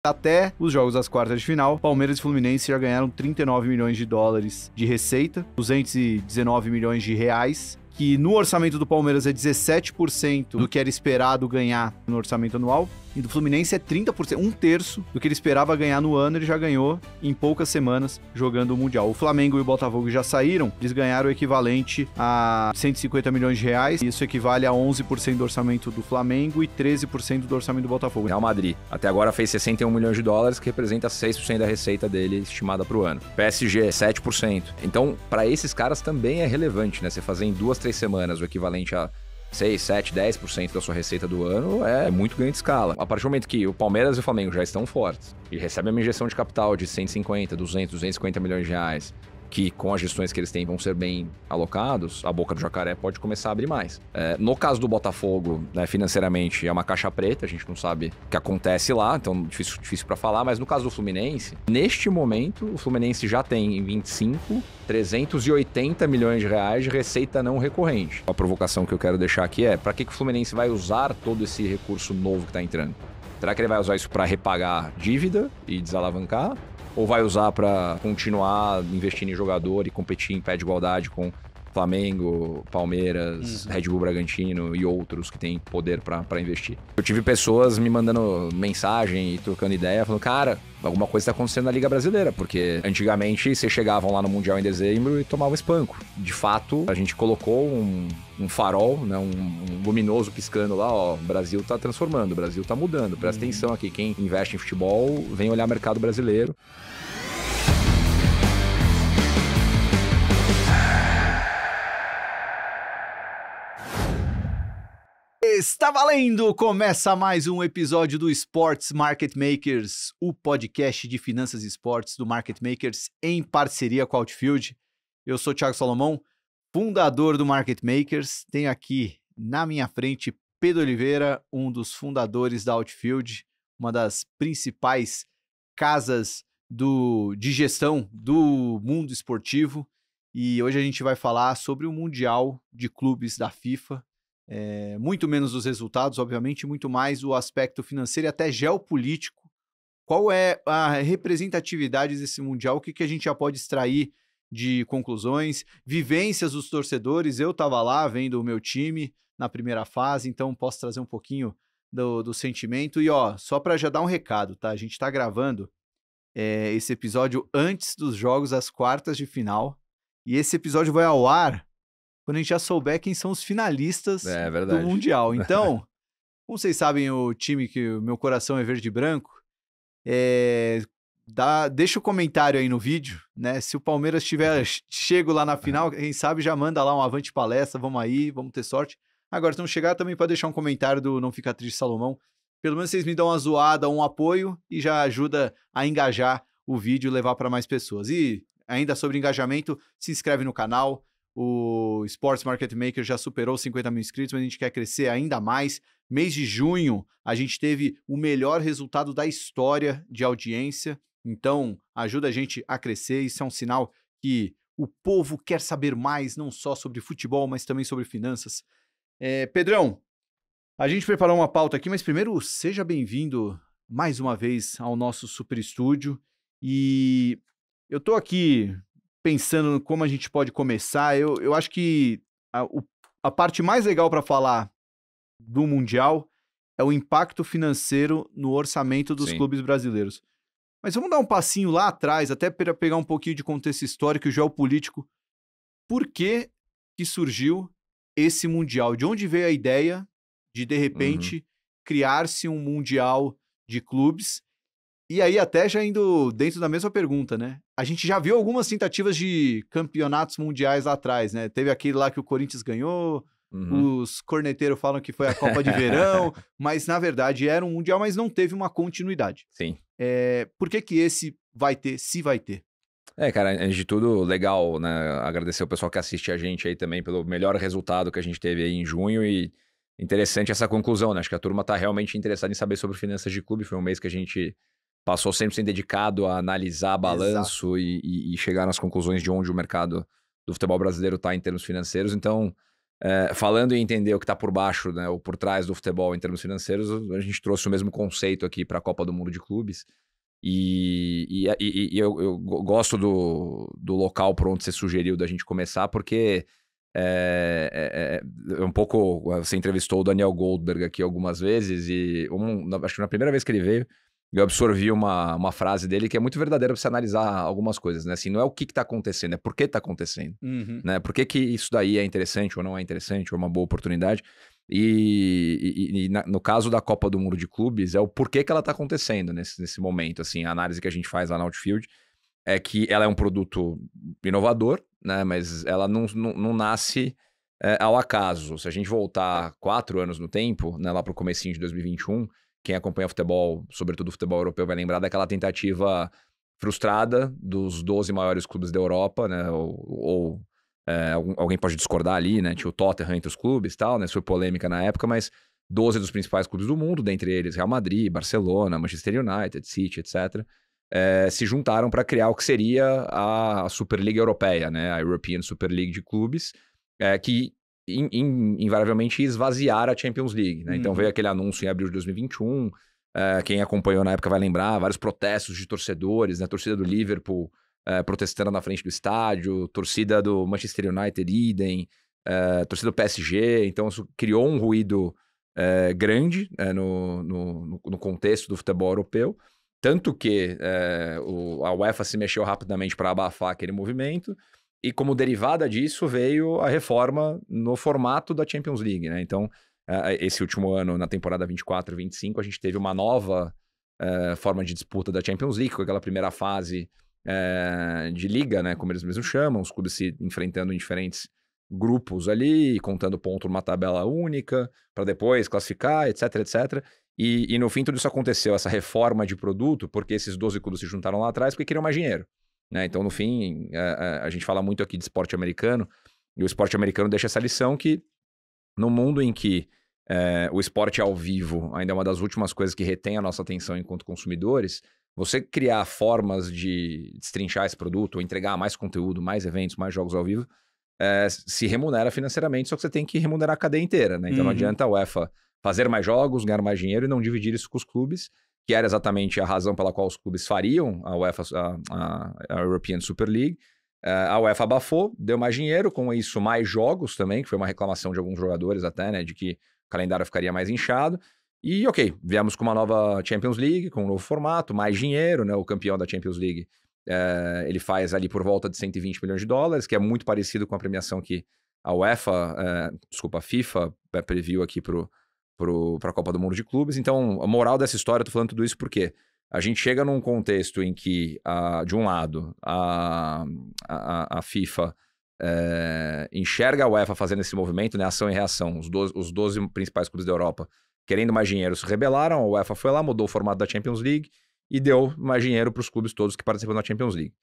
Até os jogos das quartas de final, Palmeiras e Fluminense já ganharam 39 milhões de dólares de receita, 219 milhões de reais, que no orçamento do Palmeiras é 17% do que era esperado ganhar no orçamento anual, e do Fluminense é 30%, um terço do que ele esperava ganhar no ano, ele já ganhou em poucas semanas jogando o Mundial. O Flamengo e o Botafogo já saíram, eles ganharam o equivalente a 150 milhões de reais, isso equivale a 11% do orçamento do Flamengo e 13% do orçamento do Botafogo. Real Madrid, até agora fez 61 milhões de dólares, que representa 6% da receita dele estimada para o ano. PSG, 7%. Então, para esses caras também é relevante, né? Você fazer em 2-3 semanas o equivalente a 6, 7, 10% da sua receita do ano é muito grande escala. A partir do momento que o Palmeiras e o Flamengo já estão fortes e recebem uma injeção de capital de 150, 200, 250 milhões de reais, que com as gestões que eles têm vão ser bem alocados, a boca do jacaré pode começar a abrir mais. No caso do Botafogo, né, financeiramente é uma caixa preta, a gente não sabe o que acontece lá, então difícil para falar, mas no caso do Fluminense, neste momento, o Fluminense já tem em 25, 380 milhões de reais de receita não recorrente. A provocação que eu quero deixar aqui é, para que o Fluminense vai usar todo esse recurso novo que está entrando? Será que ele vai usar isso para repagar dívida e desalavancar? Ou vai usar para continuar investindo em jogador e competir em pé de igualdade com Flamengo, Palmeiras, Red Bull Bragantino e outros que têm poder para investir? Eu tive pessoas me mandando mensagem e trocando ideia, falando, cara, alguma coisa está acontecendo na Liga Brasileira, porque antigamente vocês chegavam lá no Mundial em dezembro e tomavam espanco. De fato, a gente colocou um farol, né, um luminoso piscando lá, ó, o Brasil tá transformando, o Brasil tá mudando, presta atenção aqui, quem investe em futebol vem olhar o mercado brasileiro. Está valendo! Começa mais um episódio do Sports Market Makers, o podcast de finanças e esportes do Market Makers em parceria com a Outfield. Eu sou o Thiago Salomão, fundador do Market Makers. Tenho aqui na minha frente Pedro Oliveira, um dos fundadores da Outfield, uma das principais casas de gestão do mundo esportivo. E hoje a gente vai falar sobre o Mundial de Clubes da FIFA. Muito menos os resultados, obviamente, muito mais o aspecto financeiro e até geopolítico. Qual é a representatividade desse Mundial? O que a gente já pode extrair de conclusões, vivências dos torcedores? Eu estava lá vendo o meu time na primeira fase, então posso trazer um pouquinho do sentimento. E ó, só para já dar um recado, tá? A gente está gravando esse episódio antes dos jogos das quartas de final, e esse episódio vai ao ar quando a gente já souber quem são os finalistas do Mundial. Então, como vocês sabem, o time que o meu coração é verde e branco, deixa o comentário aí no vídeo, né? Se o Palmeiras tiver chego lá na final, quem sabe já manda lá um avante palestra, vamos aí, vamos ter sorte. Agora, se não chegar, também pode deixar um comentário do Não Fica Triste Salomão. Pelo menos vocês me dão uma zoada, um apoio e já ajuda a engajar o vídeo e levar para mais pessoas. E ainda sobre engajamento, se inscreve no canal. O Sports Market Maker já superou 50 mil inscritos, mas a gente quer crescer ainda mais. Mês de junho, a gente teve o melhor resultado da história de audiência. Então, ajuda a gente a crescer. Isso é um sinal que o povo quer saber mais, não só sobre futebol, mas também sobre finanças. Pedrão, a gente preparou uma pauta aqui, mas primeiro, seja bem-vindo mais uma vez ao nosso super estúdio. E eu tô aqui pensando como a gente pode começar. Eu acho que a parte mais legal para falar do Mundial é o impacto financeiro no orçamento dos clubes brasileiros. Mas vamos dar um passinho lá atrás, até para pegar um pouquinho de contexto histórico e geopolítico. Por que surgiu esse Mundial? De onde veio a ideia de repente, criar-se um Mundial de clubes? E aí, até já indo dentro da mesma pergunta, né? A gente já viu algumas tentativas de campeonatos mundiais lá atrás, né? Teve aquele lá que o Corinthians ganhou, os corneteiros falam que foi a Copa de Verão, mas na verdade era um Mundial, mas não teve uma continuidade. Sim. Por que esse vai ter, se vai ter? Cara, antes de tudo, legal, né? Agradecer o pessoal que assiste a gente aí também pelo melhor resultado que a gente teve aí em junho e interessante essa conclusão, né? Acho que a turma tá realmente interessada em saber sobre finanças de clube. Foi um mês que a gente passou 100% dedicado a analisar balanço e chegar nas conclusões de onde o mercado do futebol brasileiro está em termos financeiros. Então, falando em entender o que está por baixo, né, ou por trás do futebol em termos financeiros, a gente trouxe o mesmo conceito aqui para a Copa do Mundo de Clubes. E eu gosto do local por onde você sugeriu da gente começar, porque um pouco. Você entrevistou o Daniel Goldberg aqui algumas vezes, e acho que na primeira vez que ele veio, eu absorvi uma frase dele que é muito verdadeira para você analisar algumas coisas, né? Assim, não é o que está acontecendo, é por que está acontecendo. Uhum. Né? Por que isso daí é interessante ou não é interessante, ou é uma boa oportunidade. No caso da Copa do Mundo de Clubes, é o porquê que ela está acontecendo nesse momento. Assim, a análise que a gente faz lá na Outfield é que ela é um produto inovador, né? Mas ela não nasce ao acaso. Se a gente voltar 4 anos no tempo, né, lá para o comecinho de 2021, quem acompanha futebol, sobretudo futebol europeu, vai lembrar daquela tentativa frustrada dos 12 maiores clubes da Europa, né? Alguém pode discordar ali, né? Tinha o Tottenham entre os clubes e tal, né? Isso foi polêmica na época, mas 12 dos principais clubes do mundo, dentre eles Real Madrid, Barcelona, Manchester United, City, etc., se juntaram para criar o que seria a Superliga Europeia, né? A European Super League de clubes, que invariavelmente esvaziar a Champions League, né? Então veio aquele anúncio em abril de 2021, quem acompanhou na época vai lembrar, vários protestos de torcedores, né? A torcida do Liverpool protestando na frente do estádio, torcida do Manchester United, idem, torcida do PSG, então isso criou um ruído grande no contexto do futebol europeu, tanto que a UEFA se mexeu rapidamente para abafar aquele movimento, e como derivada disso veio a reforma no formato da Champions League, né? Então, esse último ano, na temporada 24-25, a gente teve uma nova forma de disputa da Champions League, com aquela primeira fase de liga, né? Como eles mesmos chamam, os clubes se enfrentando em diferentes grupos ali, contando ponto numa tabela única, para depois classificar, etc, etc. E no fim tudo isso aconteceu, essa reforma de produto, porque esses 12 clubes se juntaram lá atrás porque queriam mais dinheiro. Né? Então, no fim, a gente fala muito aqui de esporte americano, e o esporte americano deixa essa lição que, no mundo em que o esporte ao vivo ainda é uma das últimas coisas que retém a nossa atenção enquanto consumidores, você criar formas de destrinchar esse produto, ou entregar mais conteúdo, mais eventos, mais jogos ao vivo, se remunera financeiramente, só que você tem que remunerar a cadeia inteira. Né? Então não adianta a UEFA fazer mais jogos, ganhar mais dinheiro e não dividir isso com os clubes, que era exatamente a razão pela qual os clubes fariam a UEFA, a European Super League. A UEFA abafou, deu mais dinheiro, com isso mais jogos também, que foi uma reclamação de alguns jogadores até, né, de que o calendário ficaria mais inchado. E ok, viemos com uma nova Champions League, com um novo formato, mais dinheiro, né, o campeão da Champions League, ele faz ali por volta de 120 milhões de dólares, que é muito parecido com a premiação que a a FIFA previu aqui para a Copa do Mundo de Clubes. Então, a moral dessa história, eu tô falando tudo isso porque a gente chega num contexto em que, de um lado, a FIFA enxerga a UEFA fazendo esse movimento, né, ação e reação. Os 12 principais clubes da Europa, querendo mais dinheiro, se rebelaram. A UEFA foi lá, mudou o formato da Champions League e deu mais dinheiro para os clubes todos que participam da Champions League.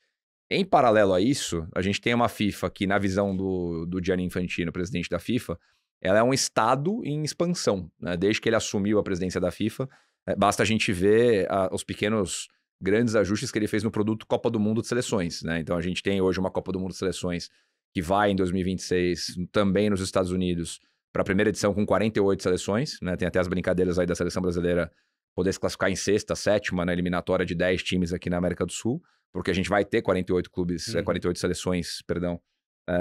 Em paralelo a isso, a gente tem uma FIFA que, na visão do Gianni Infantino, presidente da FIFA, ela é um estado em expansão. Né? Desde que ele assumiu a presidência da FIFA, basta a gente ver os pequenos, grandes ajustes que ele fez no produto Copa do Mundo de Seleções. Né? Então a gente tem hoje uma Copa do Mundo de Seleções que vai em 2026, também nos Estados Unidos, para a primeira edição com 48 seleções. Né? Tem até as brincadeiras aí da seleção brasileira poder se classificar em sexta, sétima, na eliminatória de 10 times aqui na América do Sul, porque a gente vai ter 48 clubes, 48 seleções, perdão,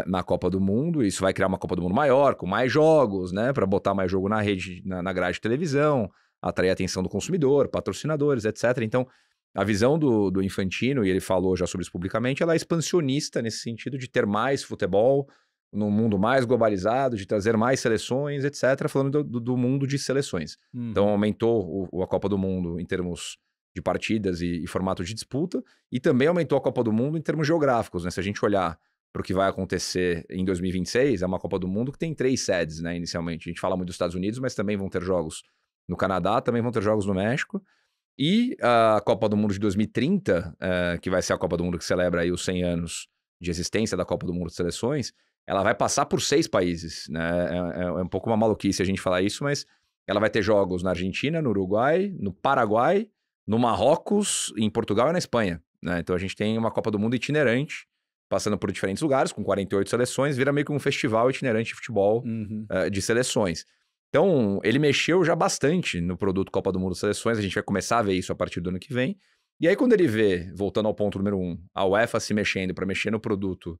na Copa do Mundo. Isso vai criar uma Copa do Mundo maior, com mais jogos, né? Para botar mais jogo na rede, na grade de televisão, atrair a atenção do consumidor, patrocinadores, etc. Então, a visão do Infantino, e ele falou já sobre isso publicamente, ela é expansionista nesse sentido de ter mais futebol num mundo mais globalizado, de trazer mais seleções, etc., falando do mundo de seleções. Então, aumentou a Copa do Mundo em termos de partidas e formato de disputa, e também aumentou a Copa do Mundo em termos geográficos. Né? Se a gente olhar para o que vai acontecer em 2026, é uma Copa do Mundo que tem 3 sedes, né, inicialmente. A gente fala muito dos Estados Unidos, mas também vão ter jogos no Canadá, também vão ter jogos no México. E a Copa do Mundo de 2030, que vai ser a Copa do Mundo que celebra aí os 100 anos de existência da Copa do Mundo de Seleções, ela vai passar por 6 países. Né? É um pouco uma maluquice a gente falar isso, mas ela vai ter jogos na Argentina, no Uruguai, no Paraguai, no Marrocos, em Portugal e na Espanha. Né? Então a gente tem uma Copa do Mundo itinerante, passando por diferentes lugares, com 48 seleções, vira meio que um festival itinerante de futebol de seleções. Então, ele mexeu já bastante no produto Copa do Mundo Seleções, a gente vai começar a ver isso a partir do ano que vem. E aí, quando ele vê, voltando ao ponto número 1, a UEFA se mexendo para mexer no produto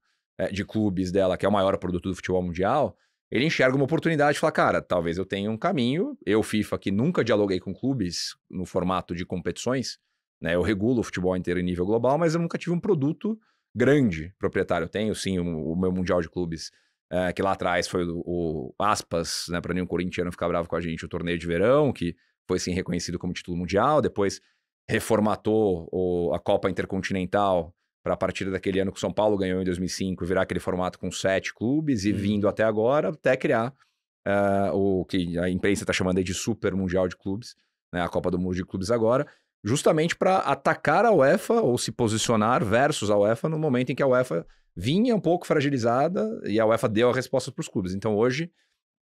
de clubes dela, que é o maior produto do futebol mundial, ele enxerga uma oportunidade e fala, cara, talvez eu tenha um caminho, eu, FIFA, que nunca dialoguei com clubes no formato de competições, né, eu regulo o futebol inteiro em nível global, mas eu nunca tive um produto grande proprietário. Eu tenho, sim, o meu Mundial de Clubes, que lá atrás foi o aspas, né, para nenhum corintiano ficar bravo com a gente, o torneio de verão, que foi, sim, reconhecido como título mundial, depois reformatou a Copa Intercontinental para a partir daquele ano que o São Paulo ganhou em 2005, virar aquele formato com 7 clubes e vindo até agora, até criar o que a imprensa está chamando aí de Super Mundial de Clubes, né, a Copa do Mundo de Clubes agora, justamente para atacar a UEFA ou se posicionar versus a UEFA no momento em que a UEFA vinha um pouco fragilizada e a UEFA deu a resposta para os clubes. Então hoje,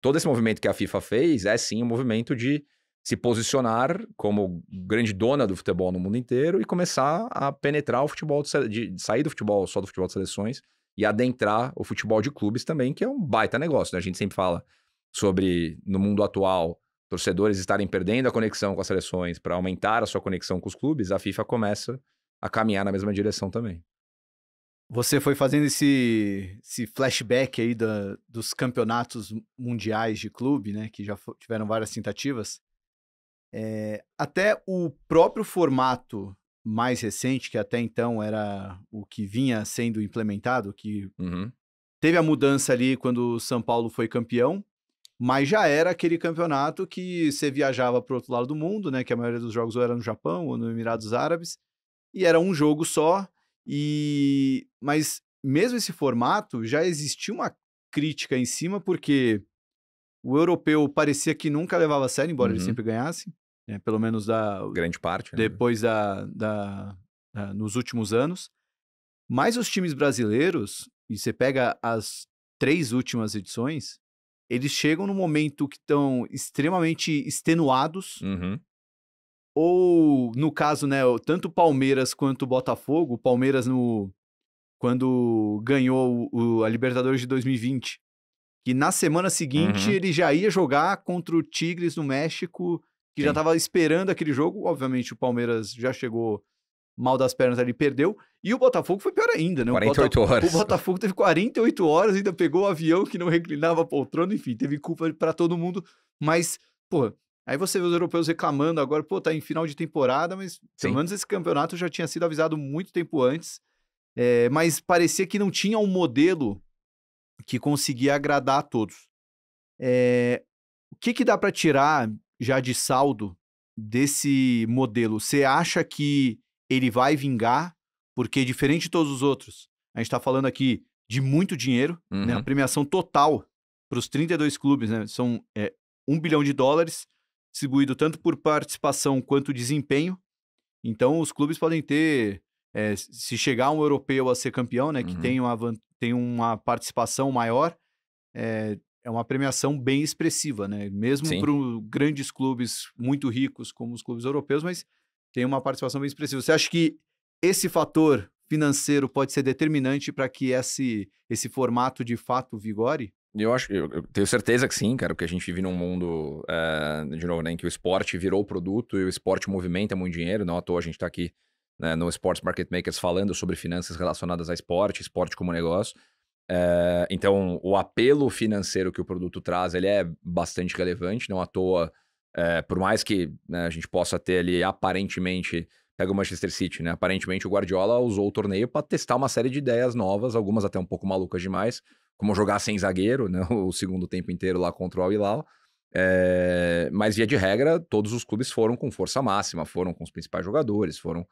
todo esse movimento que a FIFA fez é sim um movimento de se posicionar como grande dona do futebol no mundo inteiro e começar a penetrar o futebol, de sair do futebol, só do futebol de seleções, e adentrar o futebol de clubes também, que é um baita negócio, né? A gente sempre fala sobre, no mundo atual, torcedores estarem perdendo a conexão com as seleções para aumentar a sua conexão com os clubes, a FIFA começa a caminhar na mesma direção também. Você foi fazendo esse flashback aí dos campeonatos mundiais de clube, né? Que já tiveram várias tentativas. Até o próprio formato mais recente, que até então era o que vinha sendo implementado, que teve a mudança ali quando o São Paulo foi campeão, mas já era aquele campeonato que você viajava para o outro lado do mundo, né? Que a maioria dos jogos ou era no Japão ou no Emirados Árabes, e era um jogo só. Mas mesmo esse formato, já existia uma crítica em cima, porque o europeu parecia que nunca levava a sério, embora ele sempre ganhasse. Pelo menos grande parte, depois nos últimos anos. Mas os times brasileiros, e você pega as 3 últimas edições, eles chegam no momento que estão extremamente extenuados, ou no caso, né, tanto o Palmeiras quanto o Botafogo, o Palmeiras quando ganhou a Libertadores de 2020, que na semana seguinte ele já ia jogar contra o Tigres no México, que já estava esperando aquele jogo. Obviamente o Palmeiras já chegou mal das pernas ali, perdeu. E o Botafogo foi pior ainda, né? 48 horas. O Botafogo teve 48 horas, ainda pegou o avião que não reclinava a poltrona, enfim, teve culpa para todo mundo. Mas, pô, aí você vê os europeus reclamando agora, pô, tá em final de temporada, mas pelo menos esse campeonato já tinha sido avisado muito tempo antes. Mas parecia que não tinha um modelo que conseguia agradar a todos. O que dá para tirar já de saldo desse modelo? Você acha que ele vai vingar? Porque diferente de todos os outros, a gente está falando aqui de muito dinheiro, né? A premiação total para os 32 clubes, né? São $1 bilhão, distribuído tanto por participação quanto desempenho. Então os clubes podem ter, se chegar um europeu a ser campeão, né? Que tem uma participação maior, é uma premiação bem expressiva, né? Mesmo para grandes clubes muito ricos como os clubes europeus, mas tem uma participação bem expressiva. Você acha que esse fator financeiro pode ser determinante para que esse formato de fato vigore? Eu tenho certeza que sim, cara, porque a gente vive num mundo, de novo, né, em que o esporte virou o produto e o esporte movimenta muito dinheiro. Não à toa a gente está aqui, né, no Sports Market Makers falando sobre finanças relacionadas a esporte como negócio. Então, o apelo financeiro que o produto traz, ele é bastante relevante, não à toa, por mais que, né, a gente possa ter ali, aparentemente, pega o Manchester City, né, aparentemente o Guardiola usou o torneio para testar uma série de ideias novas, algumas até um pouco malucas demais, como jogar sem zagueiro, né, o segundo tempo inteiro lá contra o Al Hilal, mas via de regra, todos os clubes foram com força máxima, foram com os principais jogadores, foram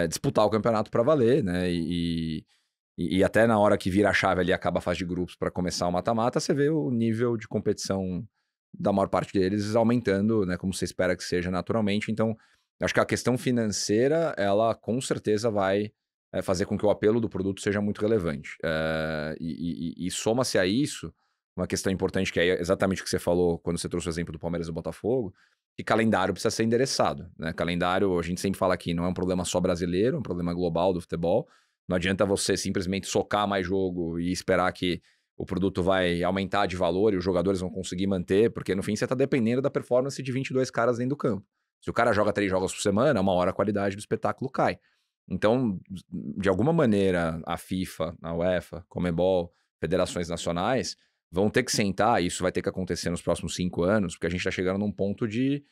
disputar o campeonato para valer, né, e até na hora que vira a chave ali, acaba a fase de grupos para começar o mata-mata, você vê o nível de competição da maior parte deles aumentando, né, como você espera que seja naturalmente. Então, acho que a questão financeira, ela com certeza vai fazer com que o apelo do produto seja muito relevante. E soma-se a isso, uma questão importante que é exatamente o que você falou quando você trouxe o exemplo do Palmeiras e do Botafogo, que calendário precisa ser endereçado, né? Calendário, a gente sempre fala aqui, não é um problema só brasileiro, é um problema global do futebol. Não adianta você simplesmente socar mais jogo e esperar que o produto vai aumentar de valor e os jogadores vão conseguir manter, porque no fim você está dependendo da performance de 22 caras dentro do campo. Se o cara joga 3 jogos por semana, uma hora a qualidade do espetáculo cai. Então, de alguma maneira, a FIFA, a UEFA, Conmebol, federações nacionais vão ter que sentar, e isso vai ter que acontecer nos próximos 5 anos, porque a gente está chegando num ponto de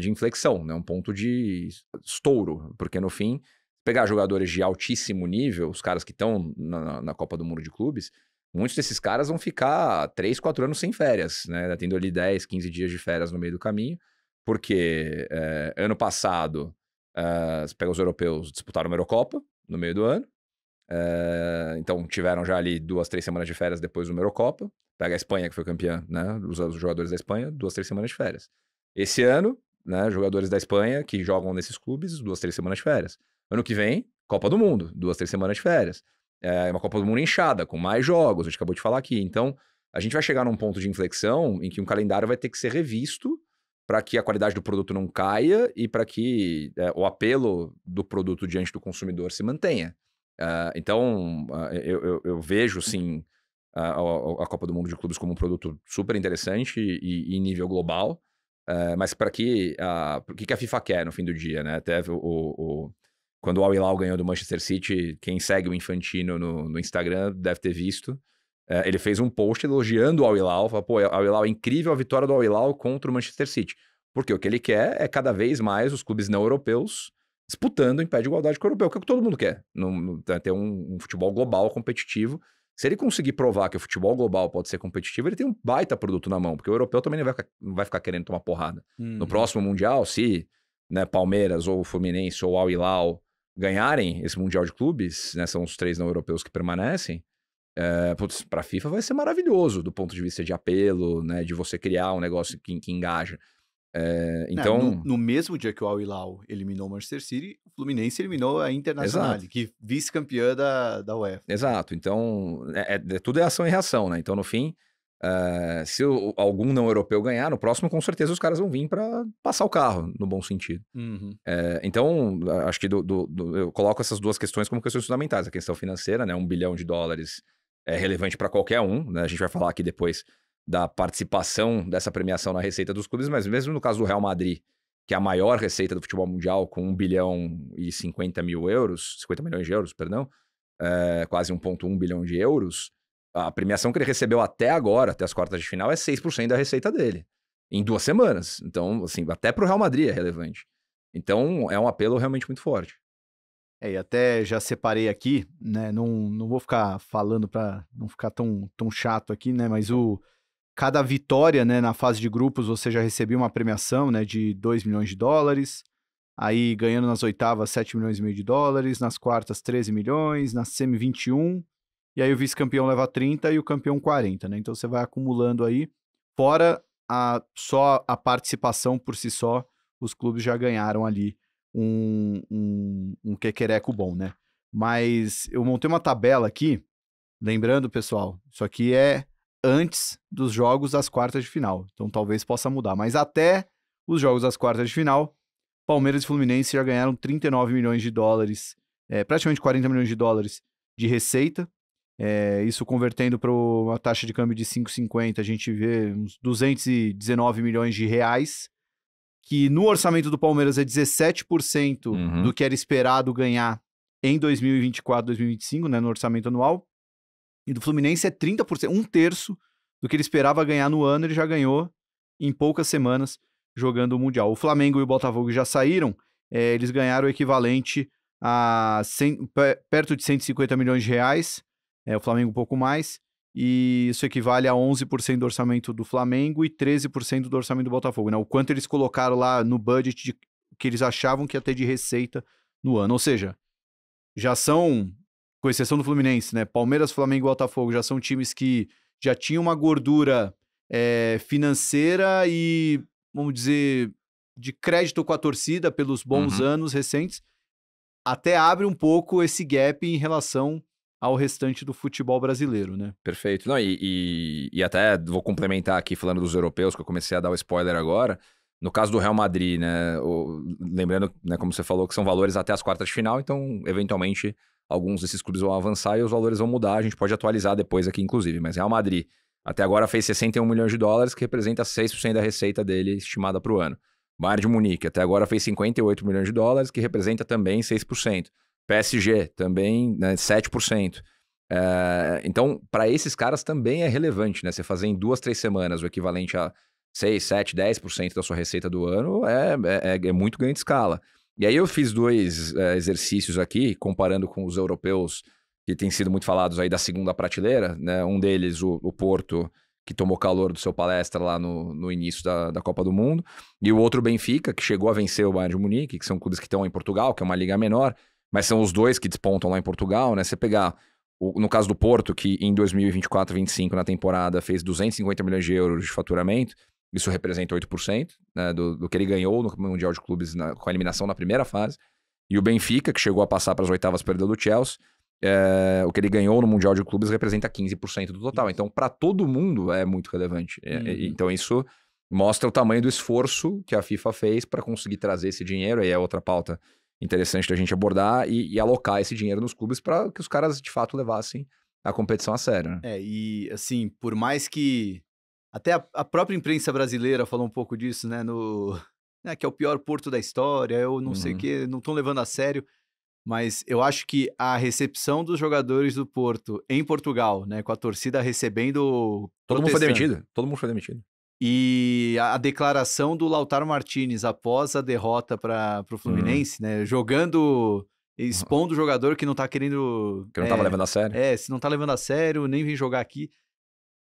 inflexão, né? Um ponto de estouro, porque no fim, pegar jogadores de altíssimo nível, os caras que estão na Copa do Mundo de Clubes, muitos desses caras vão ficar 3, 4 anos sem férias, né? Tendo ali 10, 15 dias de férias no meio do caminho, porque ano passado, você pega os europeus, disputaram uma Eurocopa no meio do ano, então tiveram já ali 2, 3 semanas de férias depois do Eurocopa. Pega a Espanha, que foi campeã, né? Os jogadores da Espanha, 2, 3 semanas de férias. Esse ano, né, jogadores da Espanha que jogam nesses clubes, 2, 3 semanas de férias. Ano que vem, Copa do Mundo, 2, 3 semanas de férias. É uma Copa do Mundo inchada, com mais jogos, a gente acabou de falar aqui. Então, a gente vai chegar num ponto de inflexão em que um calendário vai ter que ser revisto para que a qualidade do produto não caia e para que o apelo do produto diante do consumidor se mantenha. Então, eu vejo, sim, a Copa do Mundo de Clubes como um produto super interessante e em nível global, mas para que o que a FIFA quer no fim do dia, né? Até quando o Al Hilal ganhou do Manchester City, quem segue o Infantino no Instagram deve ter visto. Ele fez um post elogiando o Al Hilal, falou, pô, Al Hilal é incrível a vitória do Al Hilal contra o Manchester City. Porque o que ele quer é cada vez mais os clubes não europeus disputando em pé de igualdade com o europeu, que é o que todo mundo quer. Ter um futebol global competitivo. Se ele conseguir provar que o futebol global pode ser competitivo, ele tem um baita produto na mão, porque o europeu também não vai ficar querendo tomar porrada. No próximo Mundial, se Palmeiras ou Fluminense ou Al Hilal ganharem esse Mundial de Clubes, né, são os 3 não europeus que permanecem, para a FIFA vai ser maravilhoso do ponto de vista de apelo, né, de você criar um negócio que engaja. Então, no mesmo dia que o Al Hilal eliminou o Manchester City, o Fluminense eliminou a Internacional, que vice-campeã da UEFA. Exato. Então, tudo é ação e reação, né? Então, no fim, se algum não europeu ganhar, no próximo, com certeza, os caras vão vir para passar o carro, no bom sentido. Uhum. Então, acho que eu coloco essas duas questões como questões fundamentais. A questão financeira, né? $1 bilhão é relevante para qualquer um, né? A gente vai falar aqui depois da participação dessa premiação na receita dos clubes, mas mesmo no caso do Real Madrid, que é a maior receita do futebol mundial, com 1 bilhão e 50 milhões de euros, perdão, quase 1,1 bilhão de euros, a premiação que ele recebeu até agora, até as quartas de final, é 6% da receita dele, em 2 semanas. Então, assim, até para o Real Madrid é relevante. Então, é um apelo realmente muito forte. E até já separei aqui, né, não vou ficar falando para não ficar tão chato aqui, né, mas cada vitória, né, na fase de grupos, você já recebia uma premiação, né, de $2 milhões, aí ganhando nas oitavas $7,5 milhões, nas quartas 13 milhões, na semi 21, e aí o vice-campeão leva 30 e o campeão 40, né, então você vai acumulando aí, fora só a participação por si só, os clubes já ganharam ali um quequereco bom, né, mas eu montei uma tabela aqui, lembrando, pessoal, isso aqui é antes dos jogos das quartas de final. Então talvez possa mudar. Mas até os jogos das quartas de final, Palmeiras e Fluminense já ganharam $39 milhões, praticamente $40 milhões de receita. Isso convertendo para uma taxa de câmbio de 5,50, a gente vê uns $219 milhões, que no orçamento do Palmeiras é 17% do que era esperado ganhar em 2024, 2025, né, no orçamento anual. E do Fluminense é 30%, 1/3 do que ele esperava ganhar no ano, ele já ganhou em poucas semanas jogando o Mundial. O Flamengo e o Botafogo já saíram, eles ganharam o equivalente a perto de $150 milhões, o Flamengo um pouco mais, e isso equivale a 11% do orçamento do Flamengo e 13% do orçamento do Botafogo, né? O quanto eles colocaram lá no budget que eles achavam que ia ter de receita no ano. Ou seja, já são, com exceção do Fluminense, né? Palmeiras, Flamengo e Botafogo já são times que já tinham uma gordura financeira e, vamos dizer, de crédito com a torcida pelos bons anos recentes, até abre um pouco esse gap em relação ao restante do futebol brasileiro, né? Perfeito. Não, e até vou complementar aqui falando dos europeus, que eu comecei a dar o spoiler agora. No caso do Real Madrid, né? Lembrando, né, como você falou, que são valores até as quartas de final, então, eventualmente, alguns desses clubes vão avançar e os valores vão mudar. A gente pode atualizar depois aqui, inclusive. Mas Real Madrid, até agora fez 61 milhões de dólares, que representa 6% da receita dele estimada para o ano. Bayern de Munique, até agora fez 58 milhões de dólares, que representa também 6%. PSG, também, né, 7%. Então, para esses caras também é relevante, né? Você fazer em 2, 3 semanas o equivalente a 6, 7, 10% da sua receita do ano é muito ganho de escala. E aí eu fiz 2 exercícios aqui, comparando com os europeus que têm sido muito falados aí da segunda prateleira, né? Um deles, o Porto, que tomou calor do seu palestra lá no início da Copa do Mundo, e o outro, Benfica, que chegou a vencer o Bayern de Munique, que são clubes que estão em Portugal, que é uma liga menor, mas são os dois que despontam lá em Portugal, né? Você pegar, no caso do Porto, que em 2024-25, na temporada, fez 250 milhões de euros de faturamento, isso representa 8%, né, do que ele ganhou no Mundial de Clubes com a eliminação na primeira fase. E o Benfica, que chegou a passar para as oitavas, perdeu do Chelsea, o que ele ganhou no Mundial de Clubes representa 15% do total. Então, para todo mundo é muito relevante. Então, isso mostra o tamanho do esforço que a FIFA fez para conseguir trazer esse dinheiro. Aí é outra pauta interessante da gente abordar e alocar esse dinheiro nos clubes para que os caras, de fato, levassem a competição a sério, né? E assim, por mais que até a própria imprensa brasileira falou um pouco disso, né, que é o pior Porto da história, eu não sei o que, não estão levando a sério, mas eu acho que a recepção dos jogadores do Porto em Portugal, né, com a torcida recebendo... Todo mundo foi demitido. E a declaração do Lautaro Martinez após a derrota para o Fluminense, né, expondo o jogador que não tá querendo... Que não tava levando a sério. Se não tá levando a sério, nem vem jogar aqui.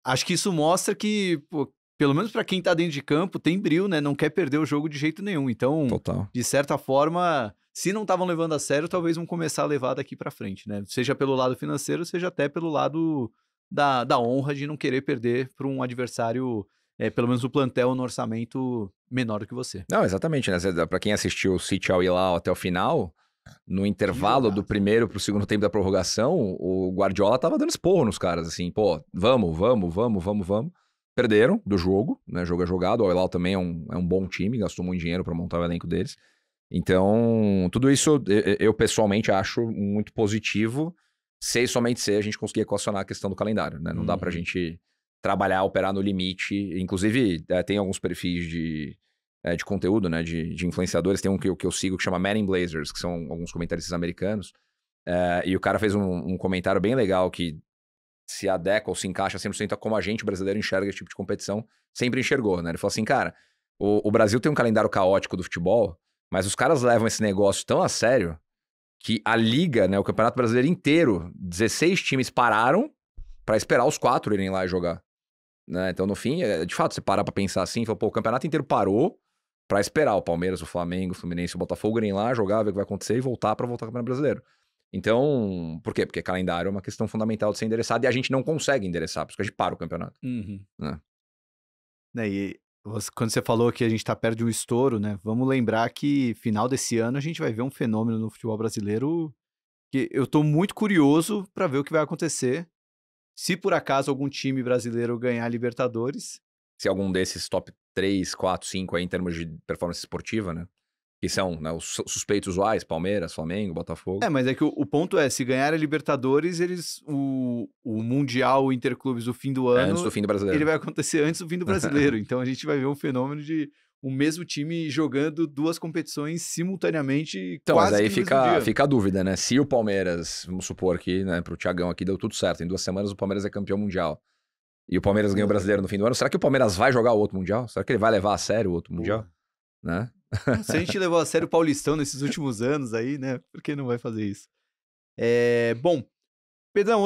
Acho que isso mostra que, pô, pelo menos para quem tá dentro de campo, tem brio, né? Não quer perder o jogo de jeito nenhum. Então, Total. de certa forma, se não estavam levando a sério, talvez vão começar a levar daqui para frente, né? Seja pelo lado financeiro, seja até pelo lado da honra de não querer perder para um adversário, pelo menos o plantel no orçamento menor do que você. Não, exatamente, né? Para quem assistiu o City ao Hilal até o final, no intervalo do primeiro pro segundo tempo da prorrogação, o Guardiola tava dando esporro nos caras, assim, pô, vamos. Perderam do jogo, né? O jogo é jogado, o Hilal também é um bom time, gastou muito dinheiro para montar o elenco deles. Então, tudo isso eu pessoalmente acho muito positivo, somente se a gente conseguir equacionar a questão do calendário, né? Não dá pra gente trabalhar, operar no limite. Inclusive, tem alguns perfis de conteúdo, né, de influenciadores. Tem um que eu sigo que chama Men in Blazers, que são alguns comentaristas americanos. E o cara fez um comentário bem legal que se adequa ou se encaixa 100% a como a gente, brasileiro, enxerga esse tipo de competição. Sempre enxergou, né? Ele falou assim, cara, o Brasil tem um calendário caótico do futebol, mas os caras levam esse negócio tão a sério que a Liga, né, o Campeonato Brasileiro inteiro, 16 times pararam para esperar os 4 irem lá e jogar. Né? Então, no fim, de fato, você parar pra pensar assim, fala, pô, o campeonato inteiro parou pra esperar o Palmeiras, o Flamengo, o Fluminense e o Botafogo irem lá, jogar, ver o que vai acontecer e voltar para voltar ao Campeonato Brasileiro. Então, por quê? Porque calendário é uma questão fundamental de ser endereçado e a gente não consegue endereçar, porque a gente para o campeonato. Né? E quando você falou que a gente tá perto de um estouro, né? Vamos lembrar que final desse ano a gente vai ver um fenômeno no futebol brasileiro que eu tô muito curioso para ver o que vai acontecer se por acaso algum time brasileiro ganhar a Libertadores. Se algum desses top 3, 4, 5 aí em termos de performance esportiva, né? Que são, né, os suspeitos usuais, Palmeiras, Flamengo, Botafogo. Mas é que o ponto é, se ganhar a Libertadores, o Mundial Interclubes do fim do ano... antes do fim do Brasileiro. Ele vai acontecer antes do fim do Brasileiro. Então a gente vai ver um fenômeno de o mesmo time jogando 2 competições simultaneamente, então, quase mas aí que no mesmo dia. fica a dúvida, né? Se o Palmeiras, vamos supor que, né, pro Thiagão aqui deu tudo certo, em 2 semanas o Palmeiras é campeão mundial. E o Palmeiras ganha o Brasileiro no fim do ano, será que o Palmeiras vai jogar o outro Mundial? Será que ele vai levar a sério o outro Mundial? Né? Se a gente levou a sério o Paulistão nesses últimos anos aí, né? Por que não vai fazer isso? Bom, Pedrão,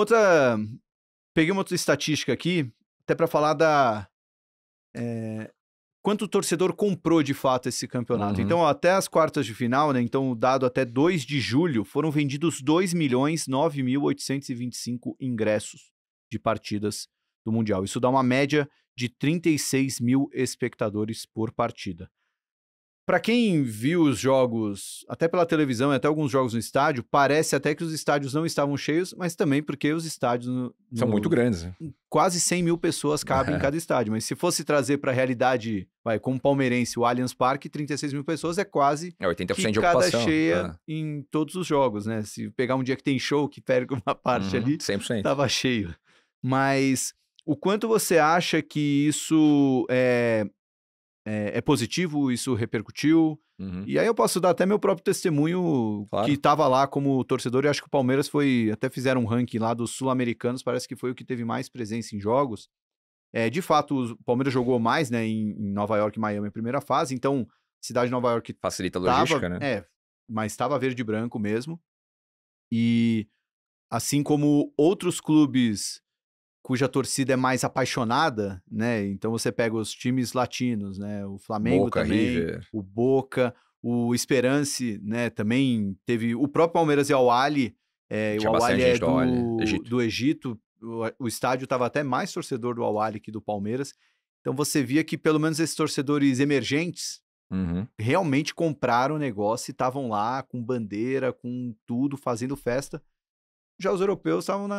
peguei uma outra estatística aqui, até para falar quanto o torcedor comprou de fato esse campeonato. Então, até as quartas de final, né? Então, o dado até 2 de julho, foram vendidos 2.009.825 ingressos de partidas do Mundial. Isso dá uma média de 36 mil espectadores por partida. Pra quem viu os jogos, até pela televisão e até alguns jogos no estádio, parece até que os estádios não estavam cheios, mas também porque os estádios... São muito grandes, né? Quase 100 mil pessoas cabem em cada estádio. Mas se fosse trazer pra realidade, como palmeirense, o Allianz Parque, 36 mil pessoas é quase 80% que de cada ocupação. cheia em todos os jogos, né? Se pegar um dia que tem show, que perde uma parte ali, 100%. tava cheio. Mas o quanto você acha que isso é positivo, isso repercutiu? E aí eu posso dar até meu próprio testemunho, Claro. que estava lá como torcedor, e acho que o Palmeiras foi, até fizeram um ranking lá dos sul-americanos, parece que foi o que teve mais presença em jogos. De fato, o Palmeiras jogou mais, né, em Nova York e Miami em primeira fase, então, cidade de Nova York Facilita a logística, né? mas estava verde e branco mesmo. E assim como outros clubes cuja torcida é mais apaixonada, né? Então você pega os times latinos, né? O Flamengo Boca, também, River. o Boca, o Esperance, né? Também teve o próprio Palmeiras e o Al-Ahly. O Tinha Al-Ahly bastante gente do Al-Ahly, do Egito. O estádio estava até mais torcedor do Al-Ahly que do Palmeiras. Então você via que pelo menos esses torcedores emergentes realmente compraram o negócio e estavam lá com bandeira, com tudo, fazendo festa. Já os europeus estavam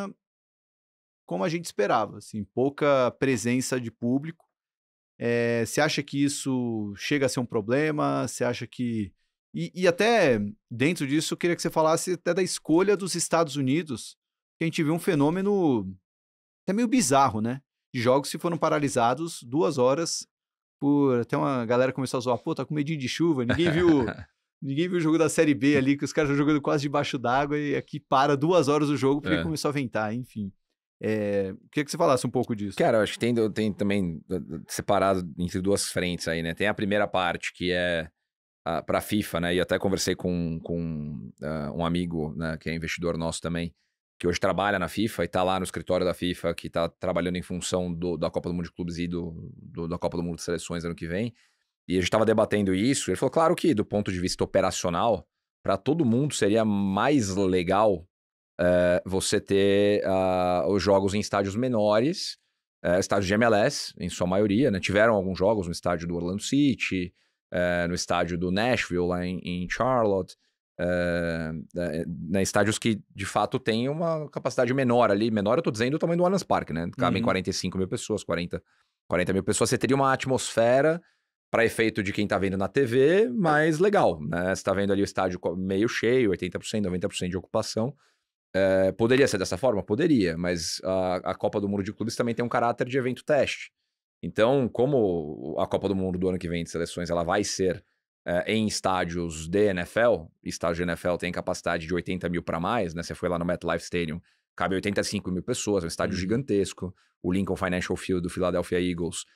como a gente esperava, assim, pouca presença de público. Você acha que isso chega a ser um problema? Você acha que... E até dentro disso, eu queria que você falasse até da escolha dos Estados Unidos, que a gente viu um fenômeno até meio bizarro, né? De jogos que foram paralisados 2 horas por... Até uma galera começou a zoar, pô, tá com medinho de chuva, ninguém viu o jogo da Série B ali, que os caras estão jogando quase debaixo d'água e aqui para 2 horas o jogo porque começou a ventar, enfim. Queria que você falasse um pouco disso. Cara, eu acho que tem também separado entre 2 frentes aí, né? Tem a primeira parte que é pra FIFA, né? E até conversei com um amigo, né, que é investidor nosso também, que hoje trabalha na FIFA e tá lá no escritório da FIFA, que tá trabalhando em função da Copa do Mundo de Clubes e da Copa do Mundo de Seleções ano que vem. E a gente tava debatendo isso, e ele falou, claro que do ponto de vista operacional, para todo mundo seria mais legal você ter os jogos em estádios menores, estádios de MLS, em sua maioria, né? Tiveram alguns jogos no estádio do Orlando City, no estádio do Nashville, lá em Charlotte, estádios que, de fato, têm uma capacidade menor ali. Menor, eu tô dizendo o tamanho do Allianz Parque, né? Cabem 45 mil pessoas, 40 mil pessoas. Você teria uma atmosfera para efeito de quem tá vendo na TV, mais legal, né? Você tá vendo ali o estádio meio cheio, 80%, 90% de ocupação. Poderia ser dessa forma? Poderia, mas a Copa do Mundo de Clubes também tem um caráter de evento teste. Então, como a Copa do Mundo do ano que vem de seleções ela vai ser em estádios de NFL, estádio de NFL tem capacidade de 80 mil para mais, né? Você foi lá no MetLife Stadium, cabe 85 mil pessoas, é um estádio gigantesco. O Lincoln Financial Field do Philadelphia Eagles,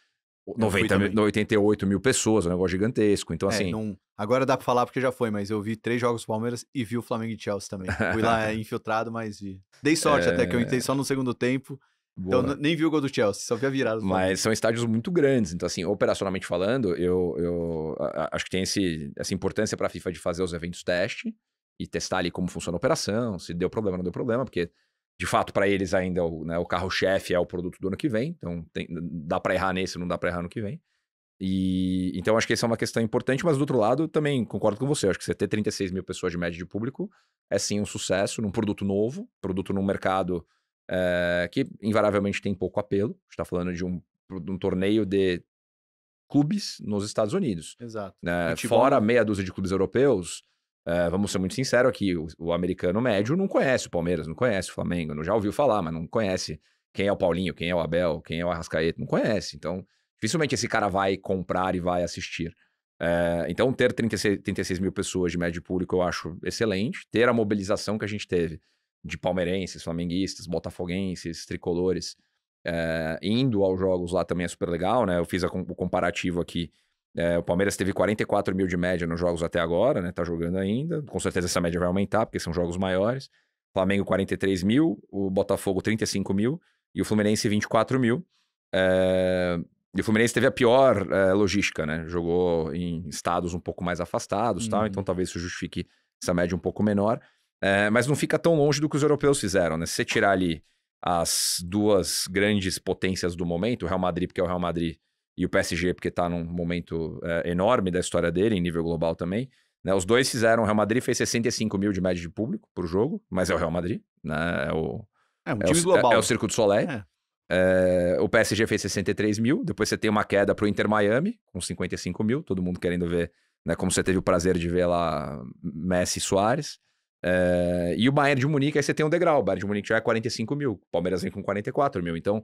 88 mil pessoas, um negócio gigantesco. Então, assim... Agora dá pra falar porque já foi, mas eu vi 3 jogos do Palmeiras e vi o Flamengo e Chelsea também. Fui lá infiltrado, mas vi. Dei sorte até que eu entrei só no segundo tempo. Boa. Então nem vi o gol do Chelsea, só vi a virada do Flamengo. Mas são estádios muito grandes, então assim, operacionalmente falando, eu acho que tem essa importância para a FIFA de fazer os eventos teste e testar ali como funciona a operação, se deu problema, não deu problema, porque de fato para eles ainda o carro-chefe é o produto do ano que vem, então dá para errar nesse, não dá para errar no que vem. E então acho que essa é uma questão importante, mas do outro lado também concordo com você, acho que você ter 36 mil pessoas de média de público é sim um sucesso num produto novo, produto num mercado que invariavelmente tem pouco apelo. A gente está falando de um torneio de clubes nos Estados Unidos. Exato. Fora meia dúzia de clubes europeus, vamos ser muito sinceros aqui, o americano médio não conhece o Palmeiras, não conhece o Flamengo, não já ouviu falar, mas não conhece quem é o Paulinho, quem é o Abel, quem é o Arrascaeta, não conhece. Então, dificilmente esse cara vai comprar e vai assistir. Então, ter 36 mil pessoas de média de público eu acho excelente. Ter a mobilização que a gente teve de palmeirenses, flamenguistas, botafoguenses, tricolores, indo aos jogos lá também é super legal, né? Eu fiz o comparativo aqui. O Palmeiras teve 44 mil de média nos jogos até agora, né? Tá jogando ainda. Com certeza essa média vai aumentar, porque são jogos maiores. Flamengo 43 mil, o Botafogo 35 mil e o Fluminense 24 mil. E o Fluminense teve a pior logística, né? Jogou em estados um pouco mais afastados, tal, então talvez isso justifique essa média um pouco menor. Mas não fica tão longe do que os europeus fizeram, né? Se você tirar ali as 2 grandes potências do momento, o Real Madrid, porque é o Real Madrid, e o PSG porque tá num momento enorme da história dele, em nível global também. Né? Os dois fizeram, o Real Madrid fez 65 mil de média de público pro jogo, mas é o Real Madrid, né? É um time global. É o Circo du Soleil. O PSG fez 63 mil, depois você tem uma queda pro Inter Miami, com 55 mil, todo mundo querendo ver, né? Como você teve o prazer de ver lá Messi e Suárez. E o Bayern de Munique, aí você tem um degrau, o Bayern de Munique já é 45 mil, o Palmeiras vem com 44 mil, então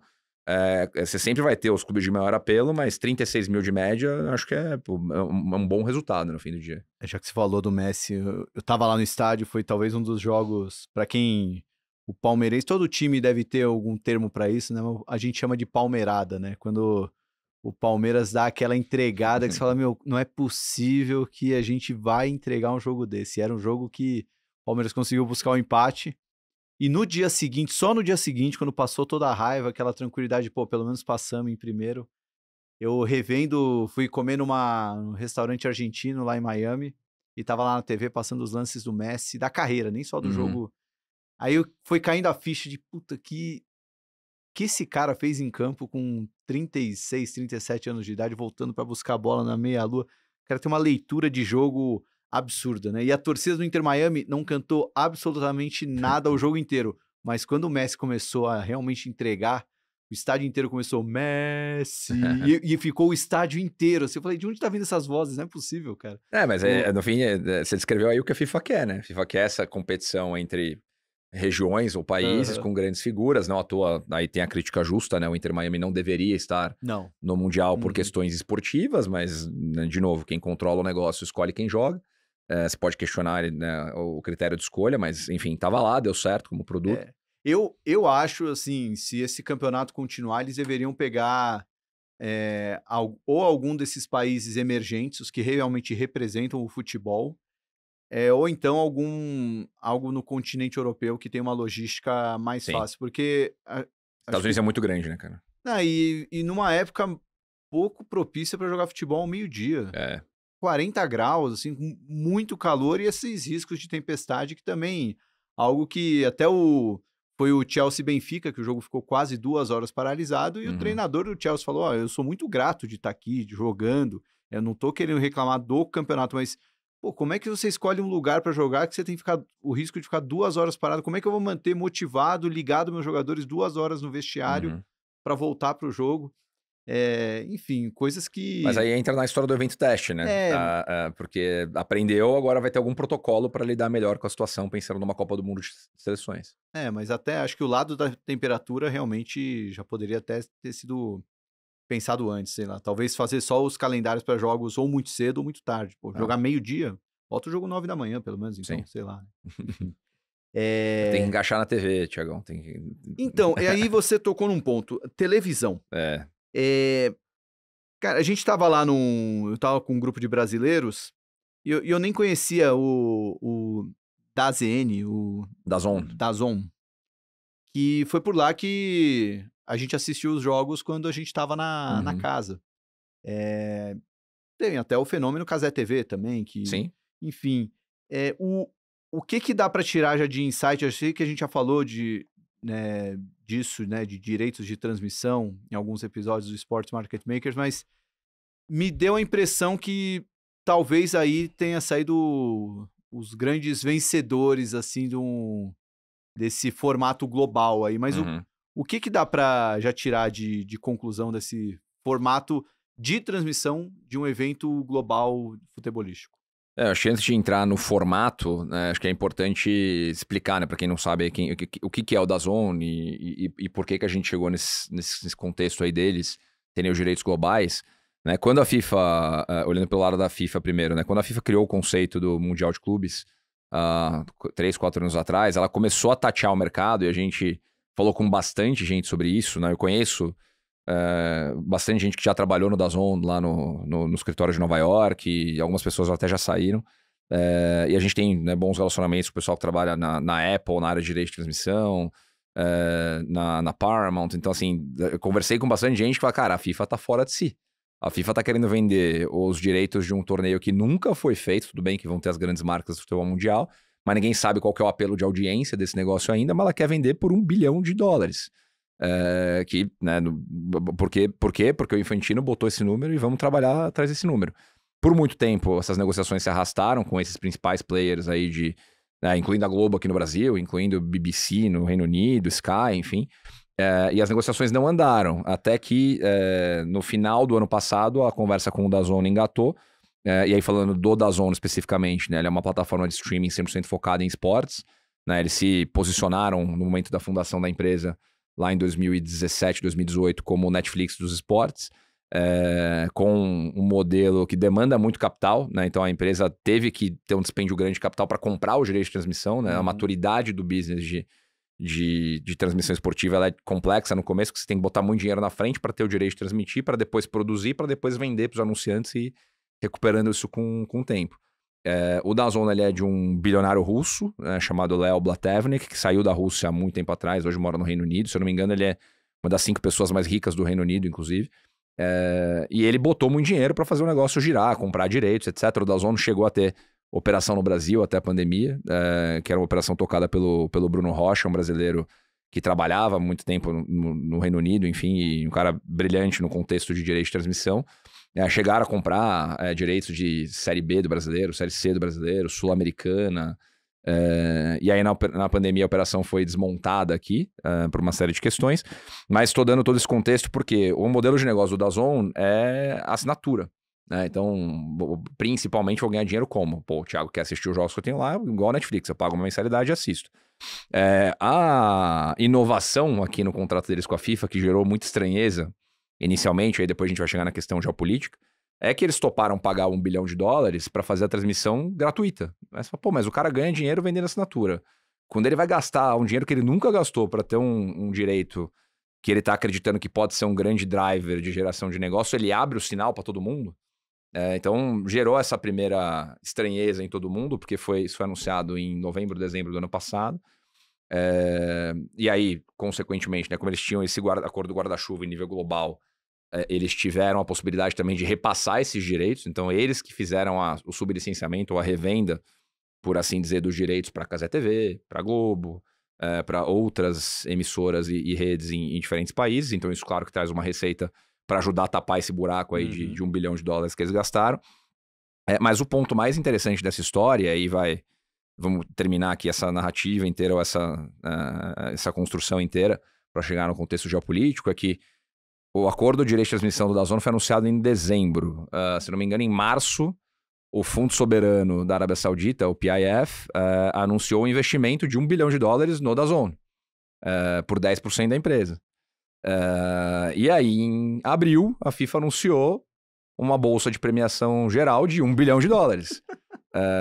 você sempre vai ter os clubes de maior apelo, mas 36 mil de média, acho que é um bom resultado no fim do dia. Já que você falou do Messi, eu tava lá no estádio, foi talvez um dos jogos, para quem... O palmeirense, todo time deve ter algum termo para isso, né? A gente chama de palmeirada, né? Quando o Palmeiras dá aquela entregada que você fala, meu, não é possível que a gente vai entregar um jogo desse. Era um jogo que o Palmeiras conseguiu buscar o empate. E no dia seguinte, só no dia seguinte, quando passou toda a raiva, aquela tranquilidade, pô, pelo menos passamos em primeiro. Eu revendo, fui comer num restaurante argentino lá em Miami e tava lá na TV passando os lances do Messi, da carreira, nem só do jogo. Aí foi caindo a ficha de, puta, que esse cara fez em campo com 36, 37 anos de idade, voltando pra buscar a bola na meia-lua. O cara tem uma leitura de jogo absurda, né? E a torcida do Inter Miami não cantou absolutamente nada o jogo inteiro. Mas quando o Messi começou a realmente entregar, o estádio inteiro começou, Messi, e ficou o estádio inteiro. Assim, eu falei, de onde tá vindo essas vozes? Não é possível, cara. Mas no fim, você descreveu aí o que a FIFA quer, né? A FIFA quer essa competição entre regiões ou países com grandes figuras, não à toa, aí tem a crítica justa, né? O Inter Miami não deveria estar no Mundial por questões esportivas, mas, né, de novo, quem controla o negócio escolhe quem joga. Você pode questionar, né, o critério de escolha, mas, enfim, tava lá, deu certo como produto. Eu acho, assim, se esse campeonato continuar, eles deveriam pegar ou algum desses países emergentes, os que realmente representam o futebol, ou então algo no continente europeu que tem uma logística mais fácil, porque... Estados Unidos é muito grande, né, cara? E numa época pouco propícia para jogar futebol ao meio-dia. 40 graus, assim, com muito calor e esses riscos de tempestade que também... Algo que até foi o Chelsea-Benfica, que o jogo ficou quase 2 horas paralisado, e o treinador do Chelsea falou, eu sou muito grato de estar aqui, jogando, eu não tô querendo reclamar do campeonato, mas, pô, como é que você escolhe um lugar para jogar que você tem que ficar, o risco de ficar 2 horas parado? Como é que eu vou manter motivado, ligado meus jogadores 2 horas no vestiário para voltar pro jogo? Enfim, coisas que... Mas aí entra na história do evento teste, né? Porque aprendeu, agora vai ter algum protocolo para lidar melhor com a situação, pensando numa Copa do Mundo de seleções. Mas até acho que o lado da temperatura realmente já poderia até ter sido pensado antes, sei lá. Talvez fazer só os calendários para jogos ou muito cedo ou muito tarde. Pô, jogar meio-dia, bota o jogo 9 da manhã, pelo menos, então, sei lá. Tem que engaixar na TV, Thiagão. Então, e aí você tocou num ponto. Televisão. Cara, a gente tava lá eu tava com um grupo de brasileiros e eu nem conhecia o DAZN, o DAZN, que foi por lá que a gente assistiu os jogos quando a gente tava na casa. Tem até o fenômeno Cazé TV também, que... Sim. Enfim, o que dá pra tirar já de insight? Eu sei que a gente já falou disso, né, de direitos de transmissão em alguns episódios do Sports Market Makers, mas me deu a impressão que talvez aí tenha saído os grandes vencedores, assim, desse formato global aí, mas o que dá pra já tirar de conclusão desse formato de transmissão de um evento global futebolístico? Acho que antes de entrar no formato, né, acho que é importante explicar, né, para quem não sabe o que é o DAZN e por que a gente chegou nesse contexto aí deles terem os direitos globais. Né? Quando a FIFA, olhando pelo lado da FIFA primeiro, né, quando a FIFA criou o conceito do Mundial de Clubes, 3, 4 anos atrás, ela começou a tatear o mercado e a gente falou com bastante gente sobre isso, né? Eu conheço bastante gente que já trabalhou no DAZN lá no escritório de Nova York, e algumas pessoas até já saíram. E a gente tem, né, bons relacionamentos com o pessoal que trabalha na Apple, na área de direito de transmissão, na Paramount. Então, assim, eu conversei com bastante gente que fala, cara, a FIFA tá fora de si. A FIFA tá querendo vender os direitos de um torneio que nunca foi feito. Tudo bem que vão ter as grandes marcas do futebol mundial, mas ninguém sabe qual que é o apelo de audiência desse negócio ainda, mas ela quer vender por $1 bilhão. Né, por quê? Porque o Infantino botou esse número e vamos trabalhar atrás desse número. Por muito tempo, essas negociações se arrastaram com esses principais players aí incluindo a Globo aqui no Brasil, incluindo o BBC no Reino Unido, Sky, enfim. E as negociações não andaram, até que no final do ano passado a conversa com o DAZN engatou. E aí falando do DAZN especificamente, né, ele é uma plataforma de streaming 100% focada em esportes, né, eles se posicionaram no momento da fundação da empresa lá em 2017, 2018 como o Netflix dos esportes, com um modelo que demanda muito capital, né, então a empresa teve que ter um dispêndio grande de capital para comprar o direito de transmissão, né, a maturidade do business de transmissão esportiva ela é complexa no começo, que você tem que botar muito dinheiro na frente para ter o direito de transmitir, para depois produzir, para depois vender para os anunciantes e recuperando isso com o tempo. O DAZN ele é de um bilionário russo, chamado Leo Blatevnik, que saiu da Rússia há muito tempo atrás, hoje mora no Reino Unido. Se eu não me engano, ele é uma das 5 pessoas mais ricas do Reino Unido, inclusive. E ele botou muito dinheiro para fazer o negócio girar, comprar direitos, etc. O DAZN chegou a ter operação no Brasil até a pandemia, que era uma operação tocada pelo Bruno Rocha, um brasileiro que trabalhava há muito tempo no Reino Unido, enfim, e um cara brilhante no contexto de direito de transmissão. Chegaram a comprar direitos de Série B do brasileiro, Série C do brasileiro, Sul-Americana. E aí na pandemia a operação foi desmontada aqui por uma série de questões. Mas estou dando todo esse contexto porque o modelo de negócio do DAZN é assinatura. Né? Então, principalmente vou ganhar dinheiro como? Pô, o Thiago quer assistir os jogos que eu tenho lá, igual a Netflix, eu pago uma mensalidade e assisto. A inovação aqui no contrato deles com a FIFA, que gerou muita estranheza inicialmente, aí depois a gente vai chegar na questão geopolítica, é que eles toparam pagar $1 bilhão para fazer a transmissão gratuita. Mas o cara ganha dinheiro vendendo assinatura. Quando ele vai gastar um dinheiro que ele nunca gastou para ter um direito que ele tá acreditando que pode ser um grande driver de geração de negócio, ele abre o sinal para todo mundo. Então, gerou essa primeira estranheza em todo mundo, porque isso foi anunciado em novembro, dezembro do ano passado. E aí, consequentemente, né, como eles tinham esse acordo guarda-chuva em nível global, eles tiveram a possibilidade também de repassar esses direitos. Então, eles que fizeram o sublicenciamento ou a revenda, por assim dizer, dos direitos para a Cazé TV, para a Globo, para outras emissoras e redes em diferentes países. Então, isso, claro, que traz uma receita para ajudar a tapar esse buraco aí de $1 bilhão que eles gastaram. Mas o ponto mais interessante dessa história, aí vamos terminar aqui essa narrativa inteira, ou essa construção inteira, para chegar no contexto geopolítico, é que o acordo de direito de transmissão do DAZN foi anunciado em dezembro. Se não me engano, em março, o Fundo Soberano da Arábia Saudita, o PIF, anunciou um investimento de $1 bilhão no DAZN, por 10% da empresa. E aí, em abril, a FIFA anunciou uma bolsa de premiação geral de $1 bilhão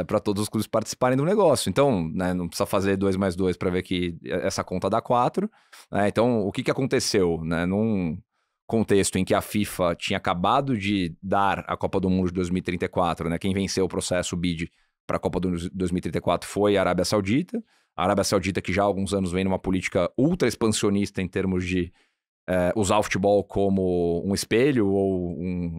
para todos os clubes participarem do negócio. Então, né, não precisa fazer 2 mais 2 para ver que essa conta dá 4. Então, o que aconteceu? Né, num contexto em que a FIFA tinha acabado de dar a Copa do Mundo de 2034, né, quem venceu o processo BID para a Copa de 2034 foi a Arábia Saudita. A Arábia Saudita, que já há alguns anos vem numa política ultra expansionista em termos de usar o futebol como um espelho ou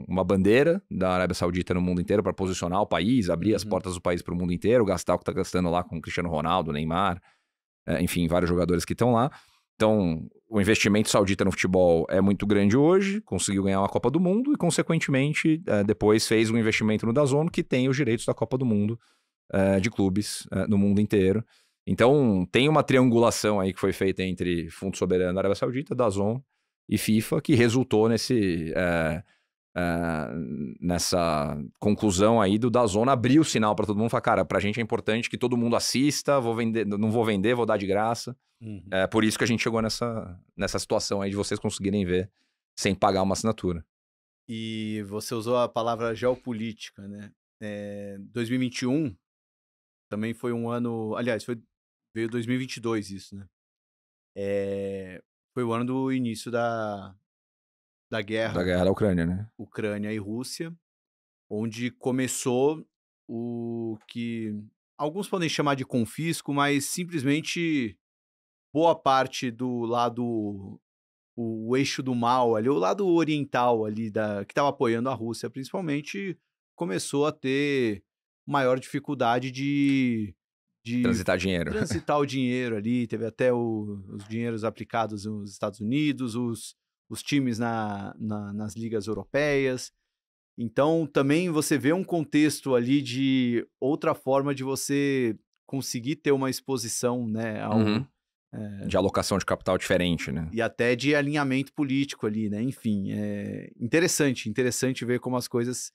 uma bandeira da Arábia Saudita no mundo inteiro para posicionar o país, abrir as portas do país para o mundo inteiro, gastar o que está gastando lá com o Cristiano Ronaldo, Neymar, enfim, vários jogadores que estão lá. Então, o investimento saudita no futebol é muito grande hoje, conseguiu ganhar uma Copa do Mundo e, consequentemente, depois fez um investimento no DAZN que tem os direitos da Copa do Mundo de clubes no mundo inteiro. Então, tem uma triangulação aí que foi feita entre Fundo Soberano da Arábia Saudita, DAZN e FIFA, que resultou nessa conclusão aí do DAZN abrir o sinal para todo mundo, falar, cara, pra gente é importante que todo mundo assista, não vou vender, vou dar de graça. Por isso que a gente chegou nessa situação aí de vocês conseguirem ver sem pagar uma assinatura. E você usou a palavra geopolítica, né? 2021 também foi um ano, aliás, veio 2022 isso, né? Foi o ano do início da guerra. Da guerra da Ucrânia, né? Ucrânia e Rússia, onde começou o que alguns podem chamar de confisco, mas simplesmente boa parte do lado, o eixo do mal ali, o lado oriental ali, que estava apoiando a Rússia principalmente, começou a ter maior dificuldade de de Transitar dinheiro. transitar o dinheiro ali, teve até os dinheiros aplicados nos Estados Unidos, os times nas ligas europeias. Então, também você vê um contexto ali de outra forma de você conseguir ter uma exposição, né, Uhum. De alocação de capital diferente, né? e até de alinhamento político ali, né? Enfim, é interessante ver como as coisas,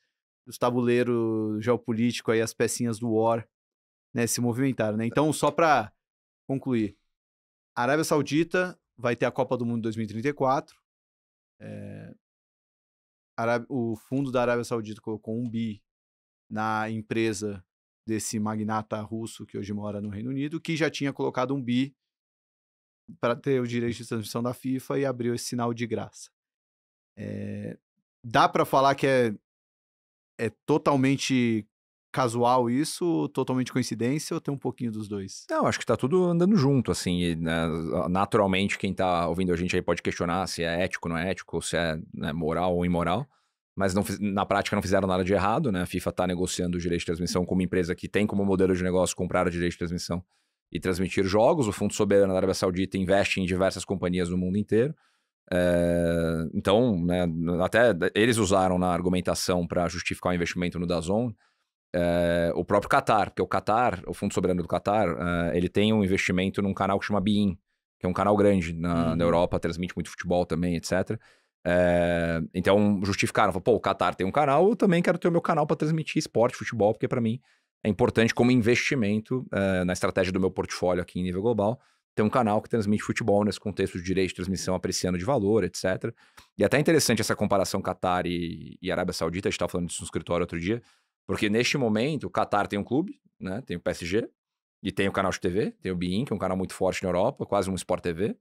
os tabuleiros geopolíticos aí, as pecinhas do War, né, se movimentaram, né? Então, só para concluir, a Arábia Saudita vai ter a Copa do Mundo 2034. O fundo da Arábia Saudita colocou 1 bi na empresa desse magnata russo que hoje mora no Reino Unido, que já tinha colocado 1 bi para ter o direito de transmissão da FIFA e abriu esse sinal de graça. Dá para falar que é totalmente casual isso, totalmente coincidência, ou tem um pouquinho dos dois? Não, acho que tá tudo andando junto, assim, e, né, naturalmente quem tá ouvindo a gente aí pode questionar se é ético ou não é ético, se é, né, moral ou imoral, mas na prática não fizeram nada de errado, né, a FIFA tá negociando o direito de transmissão com uma empresa que tem como modelo de negócio comprar o direito de transmissão e transmitir jogos. O Fundo Soberano da Arábia Saudita investe em diversas companhias no mundo inteiro. Então, né, até eles usaram na argumentação para justificar o investimento no DAZN o próprio Qatar, porque o Fundo Soberano do Qatar, ele tem um investimento num canal que chama beIN, que é um canal grande na Europa, transmite muito futebol também, etc. Então justificaram, falaram, pô, o Qatar tem um canal, eu também quero ter o meu canal para transmitir esporte, futebol, porque para mim é importante como investimento na estratégia do meu portfólio aqui em nível global, ter um canal que transmite futebol nesse contexto de direito de transmissão apreciando de valor, etc. E até é interessante essa comparação Qatar e Arábia Saudita, a gente estava falando disso no escritório outro dia, porque neste momento o Qatar tem um clube, né, tem o PSG, e tem o canal de TV, tem o beIN, que é um canal muito forte na Europa, quase um Sport TV,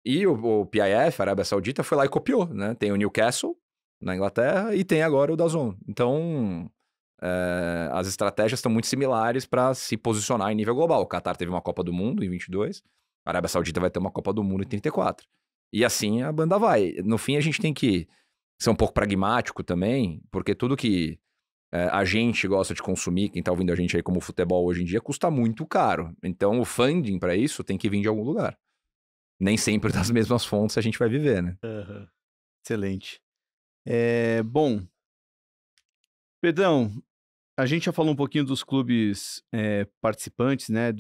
e o PIF, a Arábia Saudita, foi lá e copiou, né, tem o Newcastle na Inglaterra e tem agora o DAZN. Então, as estratégias estão muito similares para se posicionar em nível global. O Qatar teve uma Copa do Mundo em 22, a Arábia Saudita vai ter uma Copa do Mundo em 34. E assim a banda vai. No fim, a gente tem que ser um pouco pragmático também, porque tudo que a gente gosta de consumir, quem tá ouvindo a gente aí como futebol hoje em dia, custa muito caro. Então, o funding para isso tem que vir de algum lugar. Nem sempre das mesmas fontes a gente vai viver, né? Uhum. Excelente. Bom, Pedrão, a gente já falou um pouquinho dos clubes participantes, né,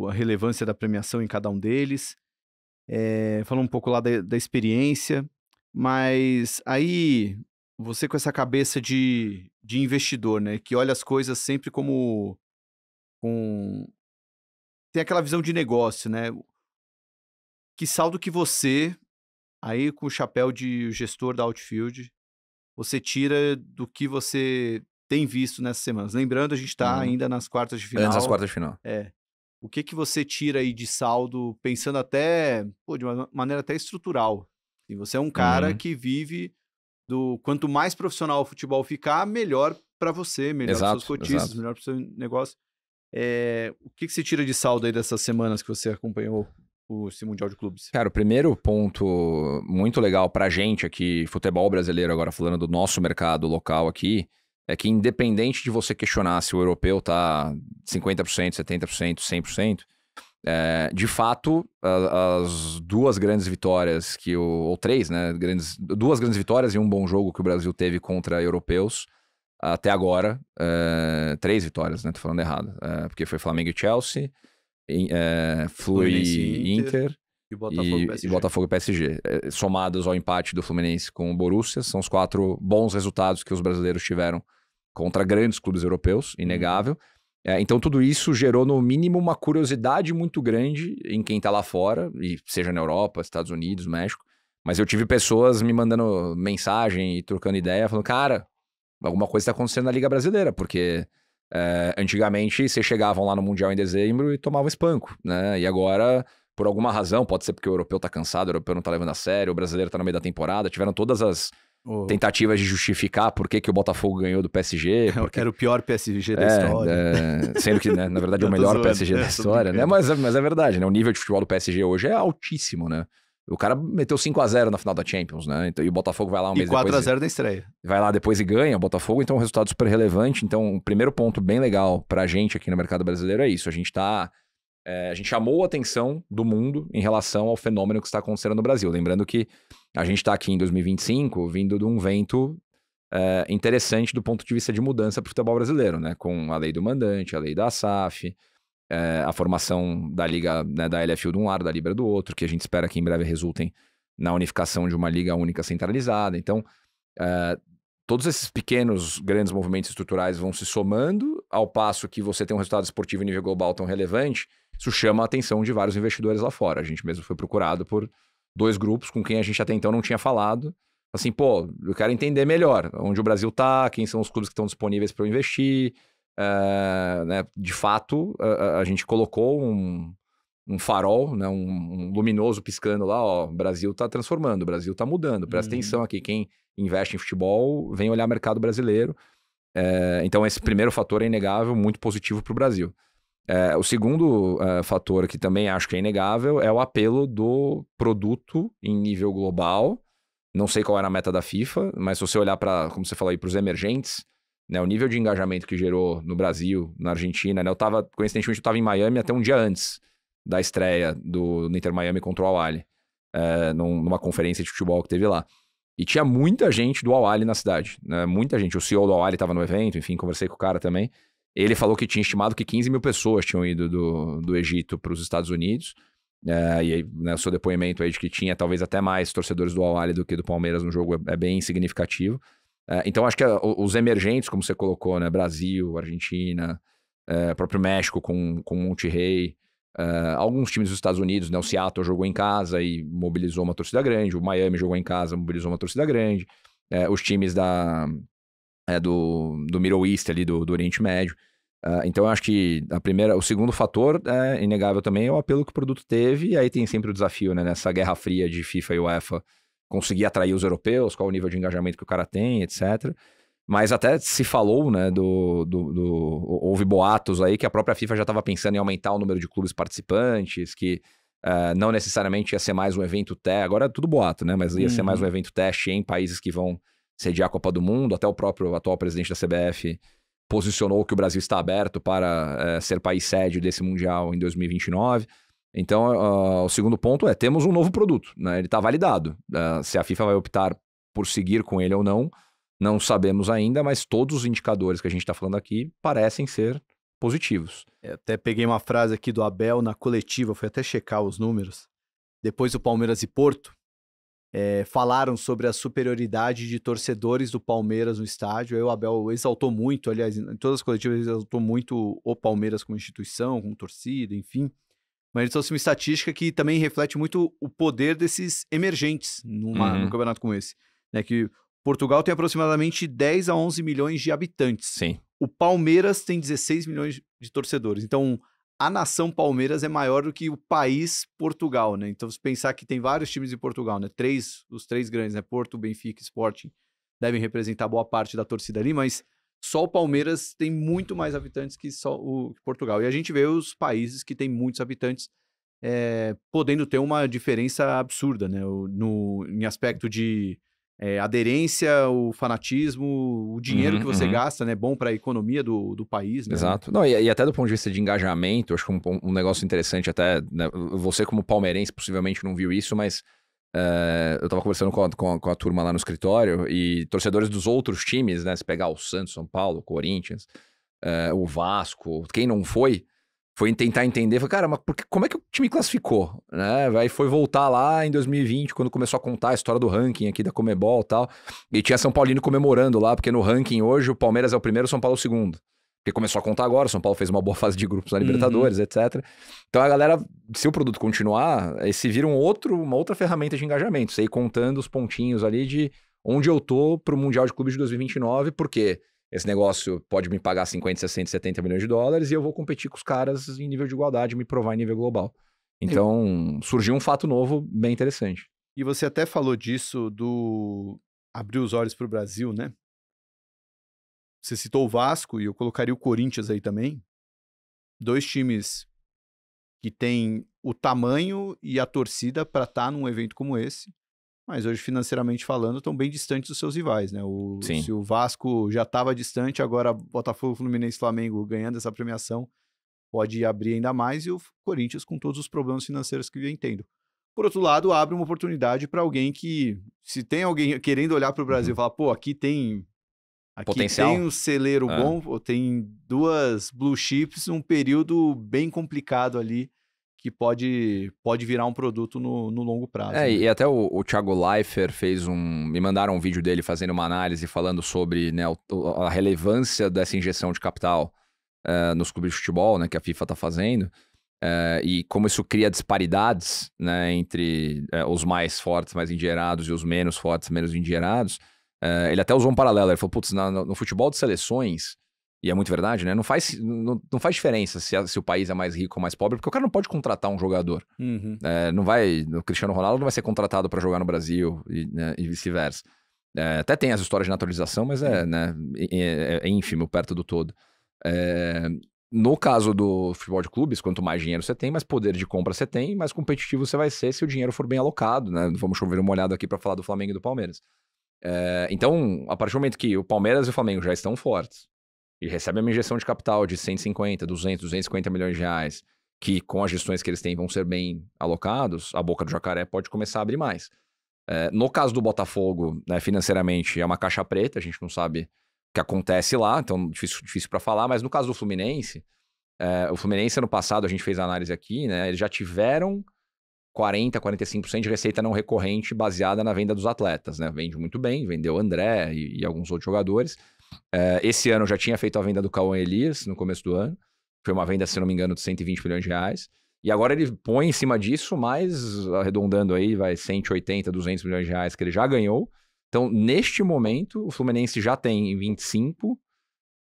a relevância da premiação em cada um deles. Falou um pouco lá da experiência, mas aí você com essa cabeça de investidor, né, que olha as coisas sempre como tem aquela visão de negócio, né? Que saldo que você, aí com o chapéu de gestor da Outfield, você tira do que você tem visto nessas semanas? Lembrando, a gente está ainda nas quartas de final. Antes das quartas de final. O que você tira aí de saldo, pensando até, de uma maneira até estrutural? E você é um cara que vive quanto mais profissional o futebol ficar, melhor para você, melhor para seus cotistas, melhor para o seu negócio. O que você tira de saldo aí dessas semanas que você acompanhou esse Mundial de Clubes? Cara, o primeiro ponto muito legal pra gente aqui, futebol brasileiro, agora falando do nosso mercado local aqui, é que independente de você questionar se o europeu tá 50%, 70%, 100%, de fato, as duas grandes vitórias ou três, né, duas grandes vitórias e um bom jogo que o Brasil teve contra europeus, até agora, 3 vitórias, né, tô falando errado, porque foi Flamengo e Chelsea, Flu e Inter e Botafogo e PSG. Somados ao empate do Fluminense com o Borussia, são os 4 bons resultados que os brasileiros tiveram contra grandes clubes europeus, inegável. Então tudo isso gerou no mínimo uma curiosidade muito grande em quem tá lá fora, e seja na Europa, Estados Unidos, México, mas eu tive pessoas me mandando mensagem e trocando ideia, falando, cara, alguma coisa tá acontecendo na Liga Brasileira, porque antigamente vocês chegavam lá no Mundial em dezembro e tomavam espanco, né? E agora, por alguma razão, pode ser porque o europeu tá cansado, o europeu não tá levando a sério, o brasileiro tá no meio da temporada, tiveram todas as tentativas de justificar por que o Botafogo ganhou do PSG. Porque era o pior PSG da história. Sendo que, né, na verdade, é o melhor PSG da história, né? Mas é verdade, né? O nível de futebol do PSG hoje é altíssimo, né? O cara meteu 5-0 na final da Champions, né? Então, e o Botafogo vai lá um mês depois. E 4-0 na estreia. Vai lá depois e ganha o Botafogo, então é um resultado super relevante. Então, o primeiro ponto bem legal pra gente aqui no mercado brasileiro é isso. A gente chamou a atenção do mundo em relação ao fenômeno que está acontecendo no Brasil. Lembrando que a gente está aqui em 2025 vindo de um vento interessante do ponto de vista de mudança para o futebol brasileiro, né? Com a lei do mandante, a lei da SAF, a formação da liga, né, da LFU de um lado, da Libra do outro, que a gente espera que em breve resultem na unificação de uma liga única centralizada. Então, todos esses pequenos, grandes movimentos estruturais vão se somando, ao passo que você tem um resultado esportivo em nível global tão relevante, isso chama a atenção de vários investidores lá fora. A gente mesmo foi procurado por 2 grupos com quem a gente até então não tinha falado. Assim, pô, eu quero entender melhor onde o Brasil tá, quem são os clubes que estão disponíveis para eu investir. Né? De fato, a gente colocou um farol, né? um luminoso piscando lá, ó, o Brasil tá transformando, o Brasil tá mudando, presta atenção aqui, quem investe em futebol vem olhar o mercado brasileiro. Então esse primeiro fator é inegável, muito positivo para o Brasil. O segundo fator que também acho que é inegável é o apelo do produto em nível global. Não sei qual era a meta da FIFA, mas se você olhar para, como você falou aí, para os emergentes, né, o nível de engajamento que gerou no Brasil, na Argentina, né, coincidentemente eu estava em Miami até um dia antes da estreia do Inter Miami contra o Al-Ahly, numa conferência de futebol que teve lá. E tinha muita gente do Al-Ahly na cidade, né, muita gente. O CEO do Al-Ahly estava no evento, enfim, conversei com o cara também. Ele falou que tinha estimado que 15 mil pessoas tinham ido do Egito para os Estados Unidos. E aí, né, o seu depoimento aí de que tinha talvez até mais torcedores do Al-Ahly do que do Palmeiras no jogo é bem significativo. Então, acho que os emergentes, como você colocou, né, Brasil, Argentina, próprio México com Monterrey, alguns times dos Estados Unidos, né, o Seattle jogou em casa e mobilizou uma torcida grande, o Miami jogou em casa, mobilizou uma torcida grande, os times do Middle East ali, do Oriente Médio. Então eu acho que o segundo fator inegável também é o apelo que o produto teve, e aí tem sempre o desafio, né, nessa guerra fria de FIFA e UEFA, conseguir atrair os europeus, qual o nível de engajamento que o cara tem, etc. Mas até se falou, né, houve boatos aí que a própria FIFA já estava pensando em aumentar o número de clubes participantes, que não necessariamente ia ser mais um evento teste, agora é tudo boato, né, mas ia ser mais um evento teste em países que vão sediar a Copa do Mundo. Até o próprio atual presidente da CBF posicionou que o Brasil está aberto para ser país sede desse Mundial em 2029. Então, o segundo ponto temos um novo produto, né? Ele está validado. Se a FIFA vai optar por seguir com ele ou não, não sabemos ainda, mas todos os indicadores que a gente está falando aqui parecem ser positivos. Até peguei uma frase aqui do Abel na coletiva, fui até checar os números. Depois do Palmeiras e Porto, falaram sobre a superioridade de torcedores do Palmeiras no estádio. Aí o Abel exaltou muito, aliás, em todas as coletivas ele exaltou muito o Palmeiras como instituição, como torcida, enfim. Mas ele trouxe uma estatística que também reflete muito o poder desses emergentes num campeonato como esse. Né? Que Portugal tem aproximadamente 10 a 11 milhões de habitantes. Sim. O Palmeiras tem 16 milhões de torcedores. Então, a nação Palmeiras é maior do que o país Portugal, né? Então, se pensar que tem vários times em Portugal, né? Os três grandes, né? Porto, Benfica e Sporting, devem representar boa parte da torcida ali, mas só o Palmeiras tem muito mais habitantes que só o Portugal. E a gente vê os países que têm muitos habitantes podendo ter uma diferença absurda, né? Em aspecto de aderência, o fanatismo, o dinheiro que você gasta, né? Bom para a economia do país, né? Exato. Não, e até do ponto de vista de engajamento, acho que um negócio interessante até, né? Você como palmeirense possivelmente não viu isso, mas eu tava conversando com a turma lá no escritório e torcedores dos outros times, né? Se pegar o Santos, São Paulo, o Corinthians, o Vasco, quem não foi tentar entender, falei, cara, mas como é que o time classificou? Né? Aí foi voltar lá em 2020, quando começou a contar a história do ranking aqui da Conmebol e tal, e tinha São Paulino comemorando lá, porque no ranking hoje o Palmeiras é o primeiro, o São Paulo é o segundo. Porque começou a contar agora, o São Paulo fez uma boa fase de grupos na Libertadores, etc. Então a galera, se o produto continuar, esse vira uma outra ferramenta de engajamento, você ir contando os pontinhos ali de onde eu tô pro Mundial de Clubes de 2029, porque esse negócio pode me pagar 50, 60, 70 milhões de dólares e eu vou competir com os caras em nível de igualdade, me provar em nível global. Então, surgiu um fato novo bem interessante. E você até falou disso abrir os olhos para o Brasil, né? Você citou o Vasco e eu colocaria o Corinthians aí também. 2 times que tem o tamanho e a torcida para estar num evento como esse, mas hoje, financeiramente falando, estão bem distantes dos seus rivais, né? Sim. Se o Vasco já estava distante, agora Botafogo, Fluminense e Flamengo ganhando essa premiação, pode abrir ainda mais, e o Corinthians com todos os problemas financeiros que vem tendo. Por outro lado, abre uma oportunidade para alguém que, se tem alguém querendo olhar para o Brasil e falar, pô, aqui tem Potencial. um celeiro bom, pô, tem duas blue chips, um período bem complicado ali, que pode virar um produto no longo prazo. Né? E até o Thiago Leifert me mandaram um vídeo dele fazendo uma análise falando sobre, né, a relevância dessa injeção de capital nos clubes de futebol, né, que a FIFA está fazendo, e como isso cria disparidades, né, entre os mais fortes, mais endinheirados, e os menos fortes, menos endinheirados. Ele até usou um paralelo, ele falou, putz, no futebol de seleções, e é muito verdade, né, não faz diferença se o país é mais rico ou mais pobre, porque o cara não pode contratar um jogador. Uhum. O Cristiano Ronaldo não vai ser contratado para jogar no Brasil e vice-versa. Até tem as histórias de naturalização, mas é ínfimo perto do todo. No caso do futebol de clubes, quanto mais dinheiro você tem, mais poder de compra você tem, mais competitivo você vai ser se o dinheiro for bem alocado, né? Vamos chover uma olhada aqui para falar do Flamengo e do Palmeiras. Então, a partir do momento que o Palmeiras e o Flamengo já estão fortes e recebem uma injeção de capital de 150, 200, 250 milhões de reais, que com as gestões que eles têm vão ser bem alocados, a boca do jacaré pode começar a abrir mais. No caso do Botafogo, né, financeiramente é uma caixa preta, a gente não sabe o que acontece lá, então difícil para falar, mas no caso do Fluminense, o Fluminense ano passado, a gente fez a análise aqui, né, eles já tiveram 40%, 45% de receita não recorrente baseada na venda dos atletas, né? Vende muito bem, vendeu o André e alguns outros jogadores. Esse ano já tinha feito a venda do Cauã Elias no começo do ano. Foi uma venda, se não me engano, de 120 milhões de reais. E agora ele põe em cima disso, mais arredondando aí, 180, 200 milhões de reais que ele já ganhou. Então, neste momento, o Fluminense já tem em 25,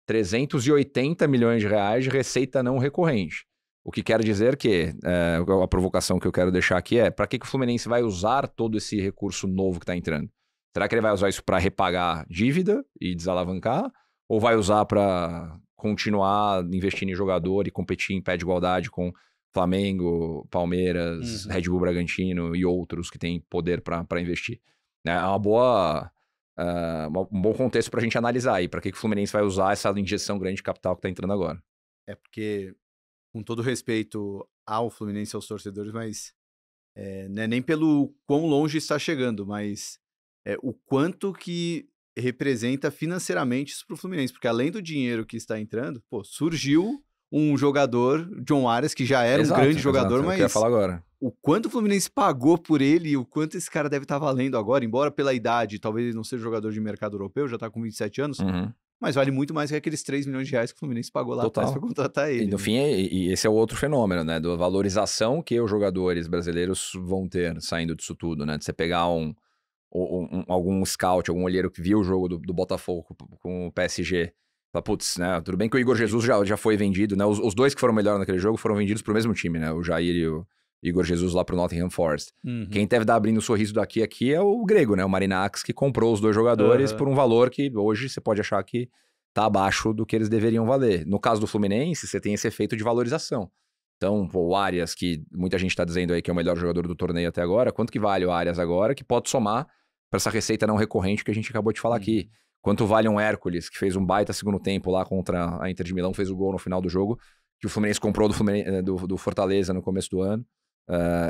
380 milhões de reais de receita não recorrente. O que quer dizer que, a provocação que eu quero deixar aqui é, para que o Fluminense vai usar todo esse recurso novo que está entrando? Será que ele vai usar isso para repagar dívida e desalavancar? Ou vai usar para continuar investindo em jogador e competir em pé de igualdade com Flamengo, Palmeiras, Red Bull Bragantino e outros que têm poder para investir? É um bom contexto para a gente analisar aí. Para que o Fluminense vai usar essa injeção grande de capital que está entrando agora? Porque, com todo respeito ao Fluminense e aos torcedores, mas não é nem pelo quão longe está chegando, mas o quanto que representa financeiramente isso para o Fluminense. Porque além do dinheiro que está entrando, pô, surgiu um jogador, John Arias, que já era um grande jogador, mas eu ia falar agora. O quanto o Fluminense pagou por ele e o quanto esse cara deve estar valendo agora, embora pela idade, talvez ele não seja jogador de mercado europeu, já está com 27 anos, mas vale muito mais que aqueles 3 milhões de reais que o Fluminense pagou lá atrás para contratar ele. E no fim, esse é o outro fenômeno, né? Da valorização que os jogadores brasileiros vão ter saindo disso tudo, né? De você pegar algum scout, algum olheiro que viu o jogo do Botafogo com o PSG, fala, putz, né? Tudo bem que o Igor Jesus já foi vendido, né? Os dois que foram melhores naquele jogo foram vendidos pro mesmo time, né? O Jair e o Igor Jesus lá pro Nottingham Forest. Quem deve estar abrindo o sorriso aqui é o grego, né? O Marinax, que comprou os dois jogadores por um valor que hoje você pode achar que tá abaixo do que eles deveriam valer. No caso do Fluminense, você tem esse efeito de valorização. Então, o Arias, que muita gente tá dizendo aí que é o melhor jogador do torneio até agora, quanto que vale o Arias agora, que pode somar para essa receita não recorrente que a gente acabou de falar aqui? Quanto vale um Hércules, que fez um baita segundo tempo lá contra a Inter de Milão, fez o gol no final do jogo, que o Fluminense comprou do Fortaleza no começo do ano.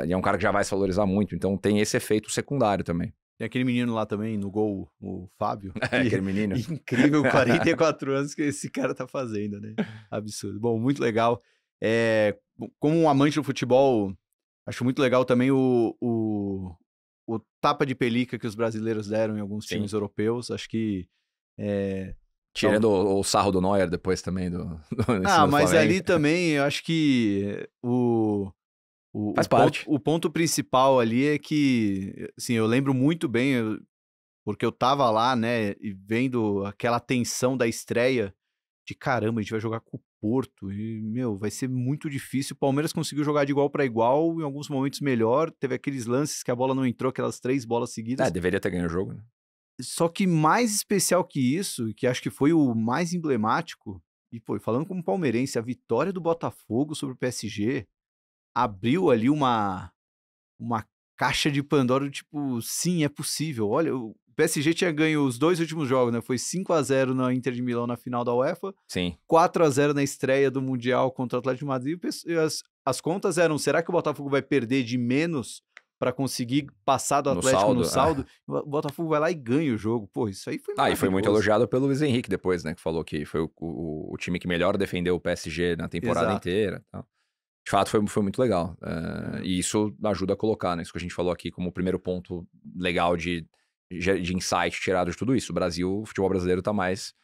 E é um cara que já vai se valorizar muito, então tem esse efeito secundário também. Tem aquele menino lá também no gol, o Fábio. Aquele menino. Incrível, 44 anos que esse cara tá fazendo, né? Absurdo. Bom, muito legal. Como um amante do futebol, acho muito legal também o tapa de pelica que os brasileiros deram em alguns times europeus. Acho que... Tirando o sarro do Neuer depois também mas ali também, eu acho que faz parte. O ponto principal ali é que, assim, eu lembro muito bem, porque eu tava lá, né, e vendo aquela tensão da estreia de caramba, a gente vai jogar com o Porto e, vai ser muito difícil. O Palmeiras conseguiu jogar de igual para igual, em alguns momentos melhor, teve aqueles lances que a bola não entrou, aquelas 3 bolas seguidas. Deveria ter ganho o jogo, né? Só que mais especial que isso, que acho que foi o mais emblemático, e falando como palmeirense, a vitória do Botafogo sobre o PSG, abriu ali uma caixa de Pandora, tipo, sim, é possível. Olha, o PSG tinha ganho os 2 últimos jogos, né? Foi 5-0 na Inter de Milão na final da UEFA, Sim. 4-0 na estreia do Mundial contra o Atlético de Madrid. E as contas eram, será que o Botafogo vai perder de menos para conseguir passar do Atlético no saldo? O Botafogo vai lá e ganha o jogo. Pô, isso aí foi maravilhoso. E foi muito elogiado pelo Luiz Henrique depois, né? Que falou que foi o time que melhor defendeu o PSG na temporada inteira. Então, de fato, foi muito legal. E isso ajuda a colocar, né? Isso que a gente falou aqui como o primeiro ponto legal de insight tirado de tudo isso. O futebol brasileiro tá mais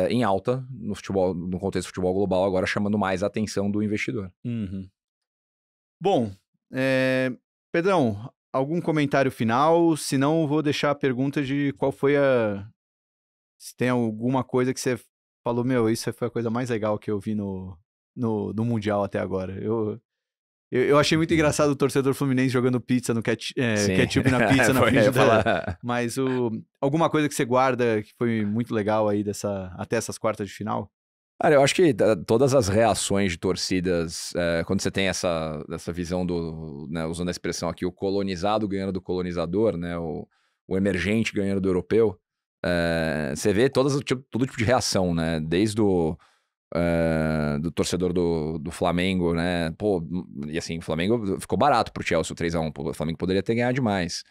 em alta no contexto do futebol global, agora chamando mais a atenção do investidor. Uhum. Bom, Pedrão, algum comentário final? Se não, vou deixar a pergunta de qual foi se tem alguma coisa que você falou, meu, isso foi a coisa mais legal que eu vi no Mundial até agora. Eu achei muito engraçado o torcedor fluminense jogando pizza no ketchup na pizza na frente dela. Mas alguma coisa que você guarda que foi muito legal aí até essas quartas de final? Cara, eu acho que todas as reações de torcidas, quando você tem essa visão né, usando a expressão aqui, o colonizado ganhando do colonizador, né, o emergente ganhando do europeu, você vê todo tipo de reação, né, desde do torcedor do Flamengo, né, pô, e assim, o Flamengo ficou barato pro Chelsea, o 3-1, o Flamengo poderia ter ganhado demais.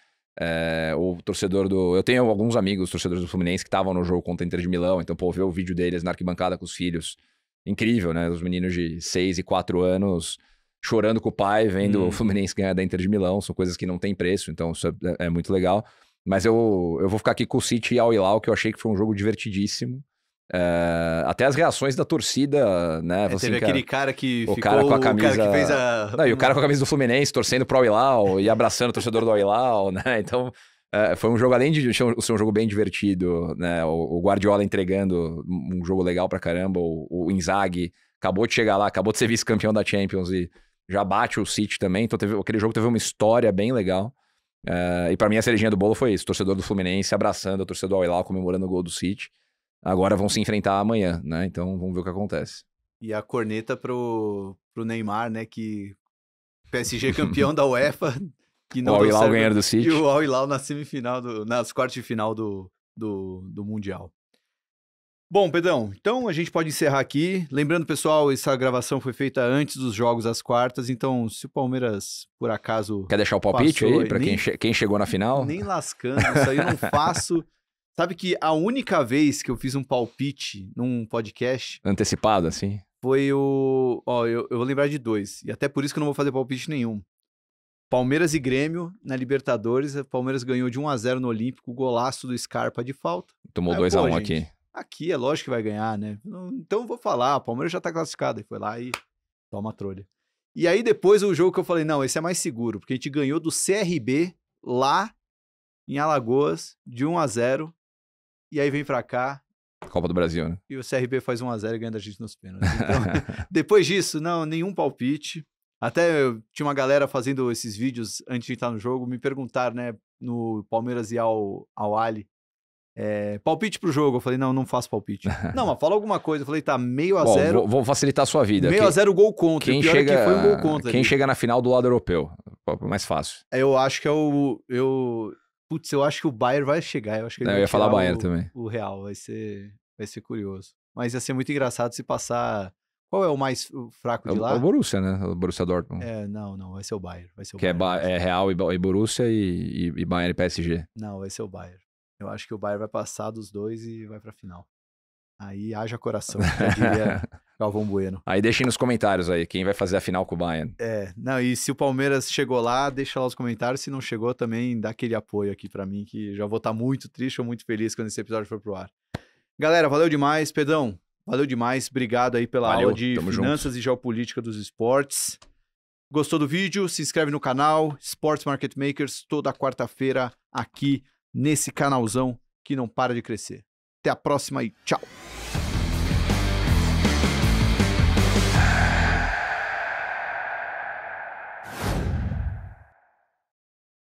O torcedor eu tenho alguns amigos torcedores do Fluminense que estavam no jogo contra a Inter de Milão, então, pô, ver o vídeo deles na arquibancada com os filhos, incrível, né, os meninos de 6 e 4 anos chorando com o pai, vendo o Fluminense ganhar da Inter de Milão, são coisas que não tem preço, então isso é muito legal. Mas eu vou ficar aqui com o City e Al Hilal, que eu achei que foi um jogo divertidíssimo. Até as reações da torcida, né? Teve aquele cara que ficou... Cara com a camisa... O cara que fez a... Não, e o cara com a camisa do Fluminense, torcendo pro Al Hilal e abraçando o torcedor do Al Hilal, né? Então, foi um jogo, além de ser um jogo bem divertido, né? O Guardiola entregando um jogo legal pra caramba, o Inzaghi acabou de chegar lá, acabou de ser vice-campeão da Champions e já bate o City também, então aquele jogo teve uma história bem legal. E pra mim a cerejinha do bolo foi isso, o torcedor do Fluminense abraçando o torcedor do Al Hilal, comemorando o gol do City. Agora vão se enfrentar amanhã, né? Então vamos ver o que acontece. E a corneta pro Neymar, né? Que PSG campeão da UEFA. Que não o Al Hilal ganhando do City. E o Al Hilal na semifinal, nas quartas de final do Mundial. Bom, Pedrão, então a gente pode encerrar aqui. Lembrando, pessoal, essa gravação foi feita antes dos jogos das quartas, então se o Palmeiras, por acaso... Quer deixar o palpite aí pra quem chegou na final? Nem lascando, isso aí eu não faço... Sabe que a única vez que eu fiz um palpite num podcast... Antecipado, assim? Foi eu vou lembrar de 2. E até por isso que eu não vou fazer palpite nenhum. Palmeiras e Grêmio na Libertadores. O Palmeiras ganhou de 1-0 no Olímpico. Golaço do Scarpa de falta. Tomou 2-1 aqui. Aqui é lógico que vai ganhar, né? Então eu vou falar. O Palmeiras já tá classificado. E foi lá e toma a trolha. E aí depois o jogo que eu falei, não, esse é mais seguro. Porque a gente ganhou do CRB lá em Alagoas de 1-0. E aí vem pra cá. Copa do Brasil, né? E o CRB faz 1-0 e ganha da gente nos pênaltis. Então, depois disso, não, nenhum palpite. Até tinha uma galera fazendo esses vídeos antes de entrar no jogo, me perguntaram, né, no Palmeiras e ao Ali, palpite pro jogo. Eu falei, não faço palpite. Não, mas fala alguma coisa. Eu falei, tá, 0-0. Vou facilitar a sua vida. 0-0 gol contra. Quem pior chega, é que foi um gol contra. Quem chega na final do lado europeu? Mais fácil. Eu acho que é Putz, eu acho que o Bayern vai chegar. Eu acho que ele eu ia falar Bayern também. O Real vai ser curioso. Mas ia ser muito engraçado se passar... Qual é o mais fraco de lá? É o Borussia, né? O Borussia Dortmund. Não. Vai ser o Bayern. É Real e Borussia e Bayern e PSG. Não, vai ser o Bayern. Eu acho que o Bayern vai passar dos dois e vai pra final. Aí haja coração, já diria Galvão Bueno. Aí deixem nos comentários aí, quem vai fazer a final com o Bayern. E se o Palmeiras chegou lá, deixa lá os comentários. Se não chegou, também dá aquele apoio aqui pra mim, que já vou estar muito triste ou muito feliz quando esse episódio for pro ar. Galera, valeu demais. Pedrão, valeu demais. Obrigado aí pela aula de Finanças e Geopolítica dos Esportes. Gostou do vídeo? Se inscreve no canal Sports Market Makers, toda quarta-feira aqui nesse canalzão que não para de crescer. Até a próxima e tchau!